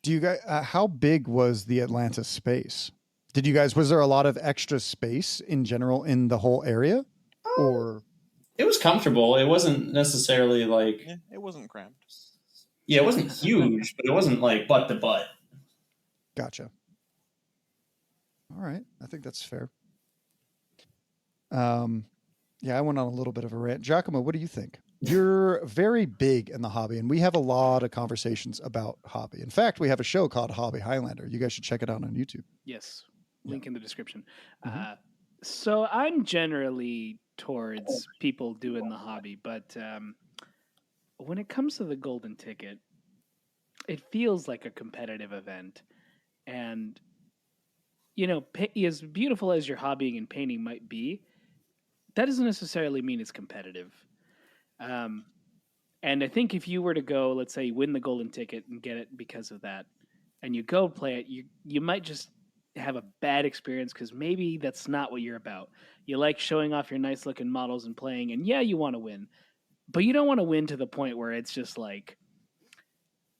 Do you guys? How big was the Atlanta space? Did you guys? Was there a lot of extra space in general in the whole area, or? It was comfortable. It wasn't necessarily like it wasn't cramped. Yeah, it wasn't huge, but it wasn't like butt to butt. Gotcha. All right, I think that's fair. Yeah, I went on a little bit of a rant. Giacomo, what do you think? You're very big in the hobby, and we have a lot of conversations about hobby. In fact, we have a show called Hobby Highlander. You guys should check it out on YouTube. Yes, link in the description. So I'm generally towards people doing the hobby, but when it comes to the golden ticket, it feels like a competitive event. And, you know, as beautiful as your hobbying and painting might be, that doesn't necessarily mean it's competitive. And I think if you were to go, let's say, win the golden ticket and get it because of that, and you go play it, you might just have a bad experience because maybe that's not what you're about. You like showing off your nice looking models and playing, and yeah, you want to win, but you don't want to win to the point where it's just like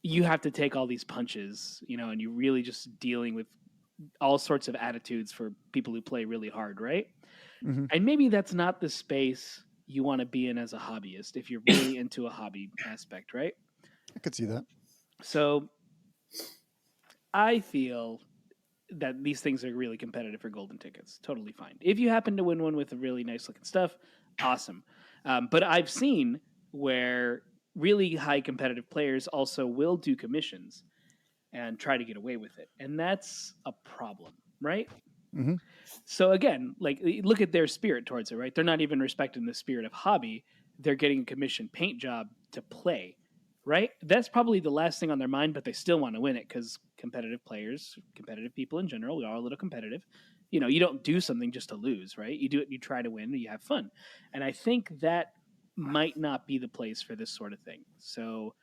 you have to take all these punches, you know, and you're really just dealing with all sorts of attitudes for people who play really hard, right? Mm-hmm. And maybe that's not the space you want to be in as a hobbyist if you're really into a hobby aspect, right? I could see that. So I feel that these things are really competitive for golden tickets. Totally fine. If you happen to win one with a really nice looking stuff, awesome. But I've seen where really high competitive players also will do commissions and try to get away with it. And that's a problem, right? Mm-hmm. So again, like look at their spirit towards it, right? They're not even respecting the spirit of hobby. They're getting a commission paint job to play, right? That's probably the last thing on their mind, but they still want to win it because competitive players, competitive people in general, we are a little competitive. You know, you don't do something just to lose, right? You do it, you try to win, and you have fun. And I think that might not be the place for this sort of thing. So,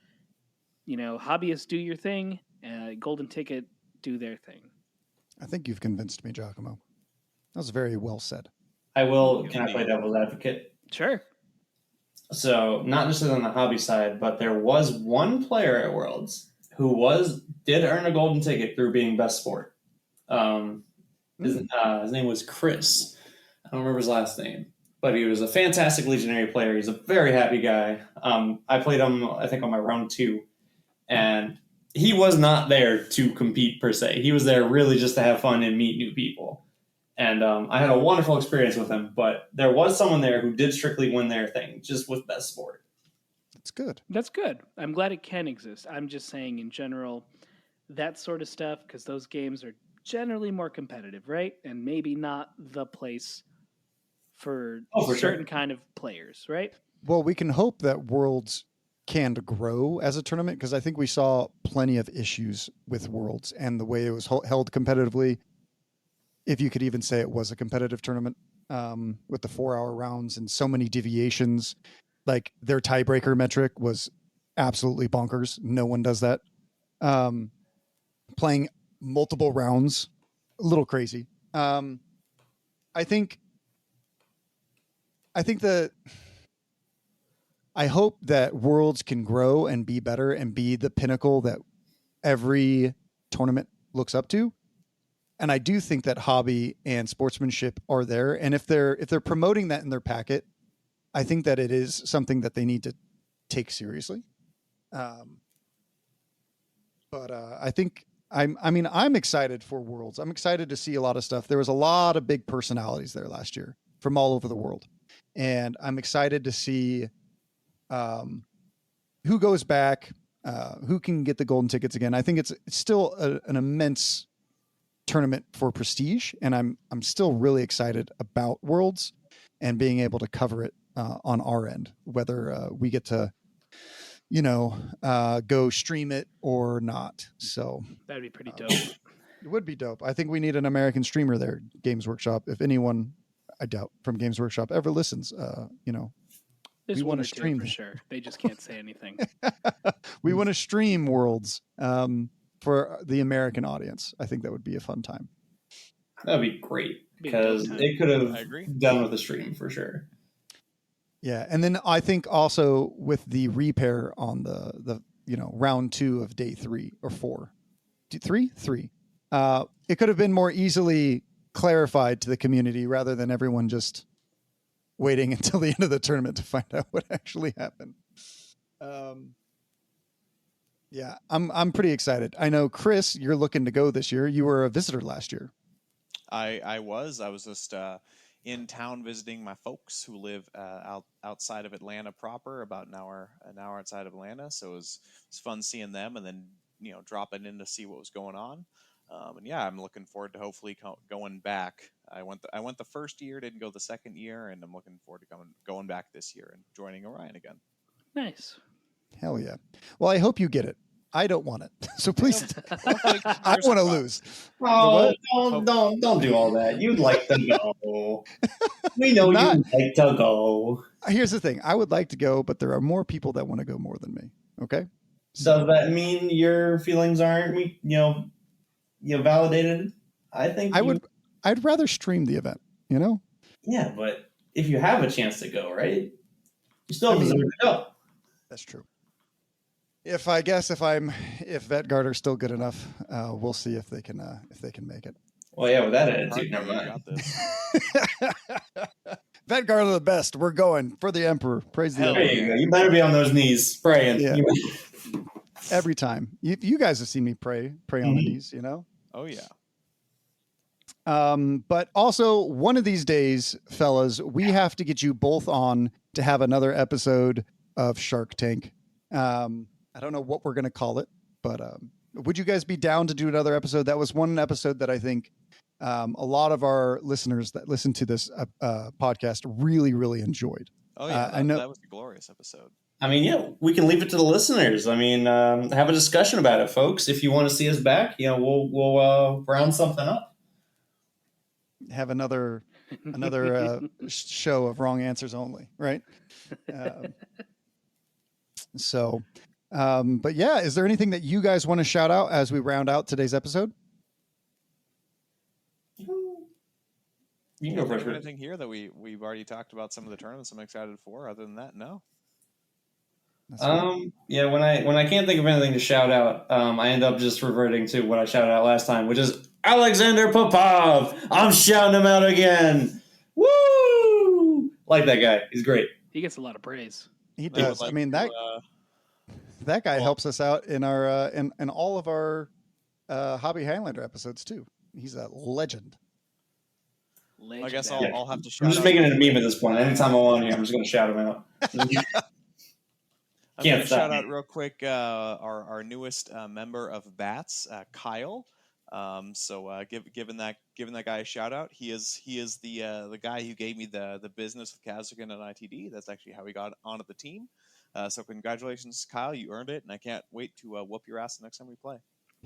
you know, hobbyists do your thing, golden ticket do their thing. I think you've convinced me, Giacomo. That was very well said. I will. Can I play devil's advocate? Sure. So, not necessarily on the hobby side, but there was one player at Worlds who did earn a golden ticket through being best sport. His name was Chris. I don't remember his last name, but he was a fantastic Legionary player. He's a very happy guy. I played him, I think, on my round 2, and he was not there to compete per se. He was there really just to have fun and meet new people. And I had a wonderful experience with him, but there was someone there who did strictly win their thing, just with best sport. That's good. That's good. I'm glad it can exist. I'm just saying in general, that sort of stuff, because those games are generally more competitive, right? And maybe not the place for certain kind of players, right? Well, we can hope that Worlds can grow as a tournament, because I think we saw plenty of issues with Worlds and the way it was held competitively. If you could even say it was a competitive tournament, with the 4-hour rounds and so many deviations, like their tiebreaker metric was absolutely bonkers. No one does that. Playing multiple rounds, a little crazy. I hope that Worlds can grow and be better and be the pinnacle that every tournament looks up to. And I do think that hobby and sportsmanship are there. And if they're promoting that in their packet, I think that it is something that they need to take seriously. But I think I'm excited for Worlds. I'm excited to see a lot of stuff. There was a lot of big personalities there last year from all over the world. And I'm excited to see who goes back, who can get the golden tickets again. I think it's still an immense tournament for prestige, and I'm still really excited about Worlds and being able to cover it on our end, whether we get to, go stream it or not. So that'd be pretty dope. It would be dope. I think we need an American streamer there, Games Workshop. If anyone, I doubt, from Games Workshop ever listens, There's we want to stream stream for sure. They just can't say anything. We want to stream Worlds. for the American audience. I think that would be a fun time. That'd be great Be a dope because time. it could I have agree. done with a stream for sure. Yeah, and then I think also with the repair on the round 2 of day 3 or 4, 3, it could have been more easily clarified to the community rather than everyone just waiting until the end of the tournament to find out what actually happened. Yeah, I'm pretty excited. I know, Chris, you're looking to go this year. You were a visitor last year. I was just in town visiting my folks who live outside of Atlanta proper, about an hour outside of Atlanta. So it was fun seeing them, and then dropping in to see what was going on. And yeah, I'm looking forward to hopefully going back. I went the first year, didn't go the second year, and I'm looking forward to going back this year and joining Orion again. Nice. Hell yeah. Well, I hope you get it. I don't want it. So please, I want to lose. Oh, don't do all that. You'd like to go. We know you'd like to go. Here's the thing. I would like to go, but there are more people that want to go more than me. Okay. Does that mean your feelings aren't, validated? I think I'd rather stream the event, Yeah, but if you have a chance to go, right? You still deserve to go. That's true. If Vetgarder's still good enough, we'll see if they can make it. Well, yeah, with that attitude, never mind. Vetgarder the best. We're going for the Emperor. Praise the Emperor. There you go. You better be on those knees praying. Yeah. Every time. You guys have seen me pray on the knees, Oh yeah. But also one of these days, fellas, we have to get you both on to have another episode of Shark Tank. I don't know what we're going to call it, but would you guys be down to do another episode? That was one episode that I think a lot of our listeners that listen to this podcast really, really enjoyed. Oh yeah, I know that was a glorious episode. I mean, yeah, we can leave it to the listeners. I mean, have a discussion about it, folks. If you want to see us back, we'll round something up. Have another show of wrong answers only, right? But yeah, is there anything that you guys want to shout out as we round out today's episode? You can go first. Anything here that we've already talked about some of the tournaments I'm excited for. Other than that, no. Yeah, when I can't think of anything to shout out, I end up just reverting to what I shouted out last time, which is Alexander Popov. I'm shouting him out again. Woo! Like that guy. He's great. He gets a lot of praise. He does. I mean, that guy helps us out in our in all of our Hobby Highlander episodes too. He's a legend. I guess I'll have to shout out. I'm just making it a meme at this point. Anytime I'm on here, I'm just going to shout him out. I'm going to shout out real quick our newest member of Bats, Kyle. Giving that guy a shout out. He is the guy who gave me the business with Kazakin and ITD. That's actually how he got onto the team. So congratulations, Kyle. You earned it, and I can't wait to whoop your ass the next time we play.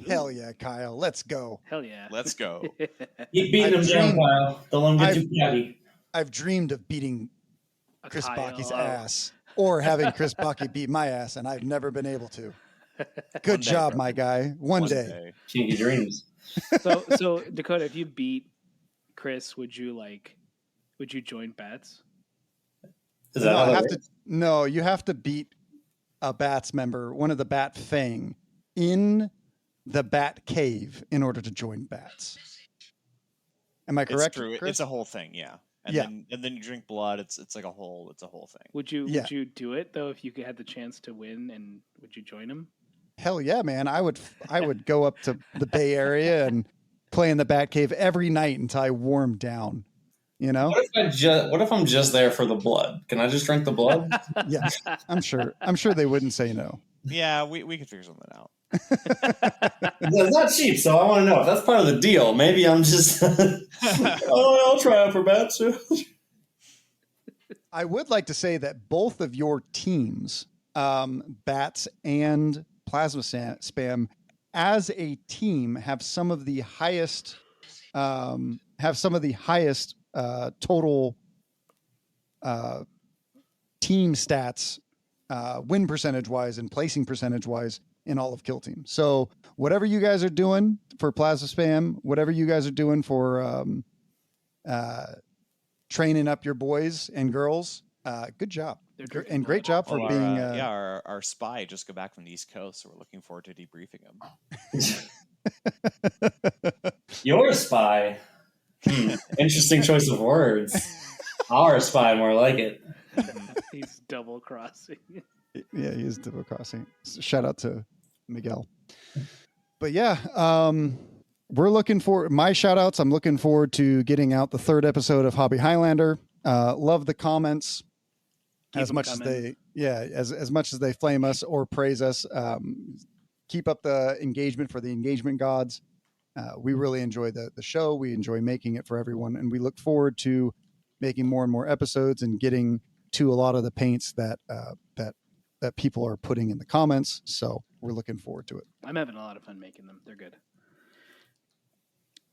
Hell yeah, Kyle. Let's go. Hell yeah. Let's go. Keep beating him down, Kyle. Don't let him get too catty. I've dreamed of beating Chris Kyle. Bocky's ass or having Chris Bocky beat my ass, and I've never been able to. Good job, my guy. One day. Kinky dreams. So Dakotah, if you beat Chris, would you join Bats? Is that No, you have to beat a Bats member, one of the Bat Fang, in the Bat Cave in order to join Bats. Am I correct? It's true. Chris? It's a whole thing, yeah. And then you drink blood. It's like a whole thing. Would you do it though if you had the chance to win, and would you join him? Hell yeah, man. I would go up to the Bay Area and play in the Bat Cave every night until I warmed down. What if I'm just there for the blood? Can I just drink the blood? Yeah, I'm sure they wouldn't say no. Yeah, we could figure something out. It's not cheap, so I want to know if that's part of the deal. Maybe I'm just I'll try out for Bats. I would like to say that both of your teams, Bats and Plasma Spam, as a team, have some of the highest total team stats, win percentage wise and placing percentage wise in all of Kill Team. So whatever you guys are doing for plasma spam, whatever you guys are doing for training up your boys and girls, good job. And great job for being... our spy just got back from the East Coast, so we're looking forward to debriefing him. Your spy. Interesting choice of words. Our spy, more like it. He's double crossing. Yeah, he is double crossing. Shout out to Miguel. But yeah, we're looking for my shout outs. I'm looking forward to getting out the 3rd episode of Hobby Highlander. Love the comments. As much as they flame us or praise us, keep up the engagement for the engagement gods. We really enjoy the show. We enjoy making it for everyone, and we look forward to making more and more episodes and getting to a lot of the paints that people are putting in the comments. So we're looking forward to it. I'm having a lot of fun making them. They're good.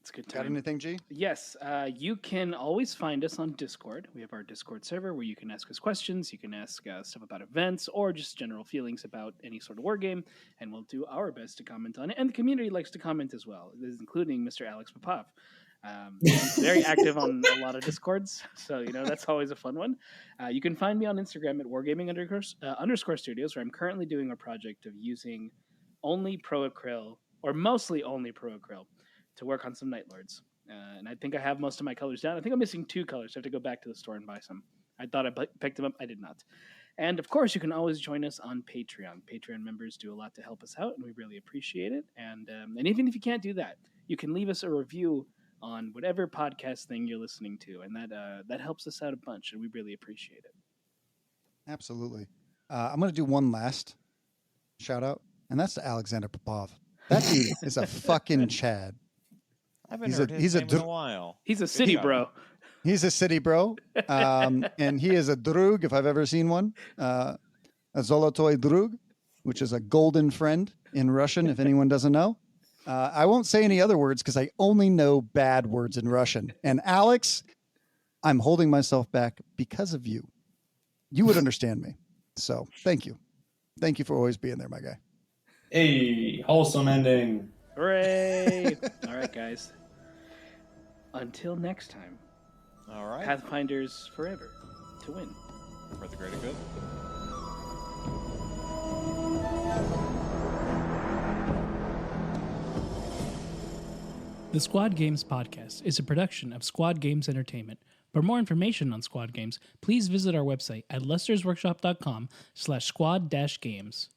It's good time. Got anything, G? Yes. You can always find us on Discord. We have our Discord server where you can ask us questions. You can ask stuff about events or just general feelings about any sort of war game, and we'll do our best to comment on it. And the community likes to comment as well, including Mr. Alex Popov. He's very active on a lot of Discords, so that's always a fun one. You can find me on Instagram at wargaming_studios, where I'm currently doing a project of using only Pro Acryl, or mostly only Pro Acryl, to work on some Night Lords. And I think I have most of my colors down. I think I'm missing 2 colors. I have to go back to the store and buy some. I thought I picked them up. I did not. And of course, you can always join us on Patreon. Patreon members do a lot to help us out, and we really appreciate it. And even if you can't do that, you can leave us a review on whatever podcast thing you're listening to, and that helps us out a bunch, and we really appreciate it. Absolutely. I'm going to do one last shout out, and that's to Alexander Popov. That dude is a fucking Chad. I haven't heard his name in a while. He's a city bro. He's a city bro, and he is a drug if I've ever seen one. A Zolotoy drug, which is a golden friend in Russian, if anyone doesn't know. I won't say any other words because I only know bad words in Russian. And Alex, I'm holding myself back because of you. You would understand me. So thank you. Thank you for always being there, my guy. Hey, wholesome ending. Hooray. All right, guys. Until next time. All right. Pathfinders forever to win. For the greater good. The Squad Games podcast is a production of Squad Games Entertainment. For more information on Squad Games, please visit our website at lestersworkshop.com/squad-games.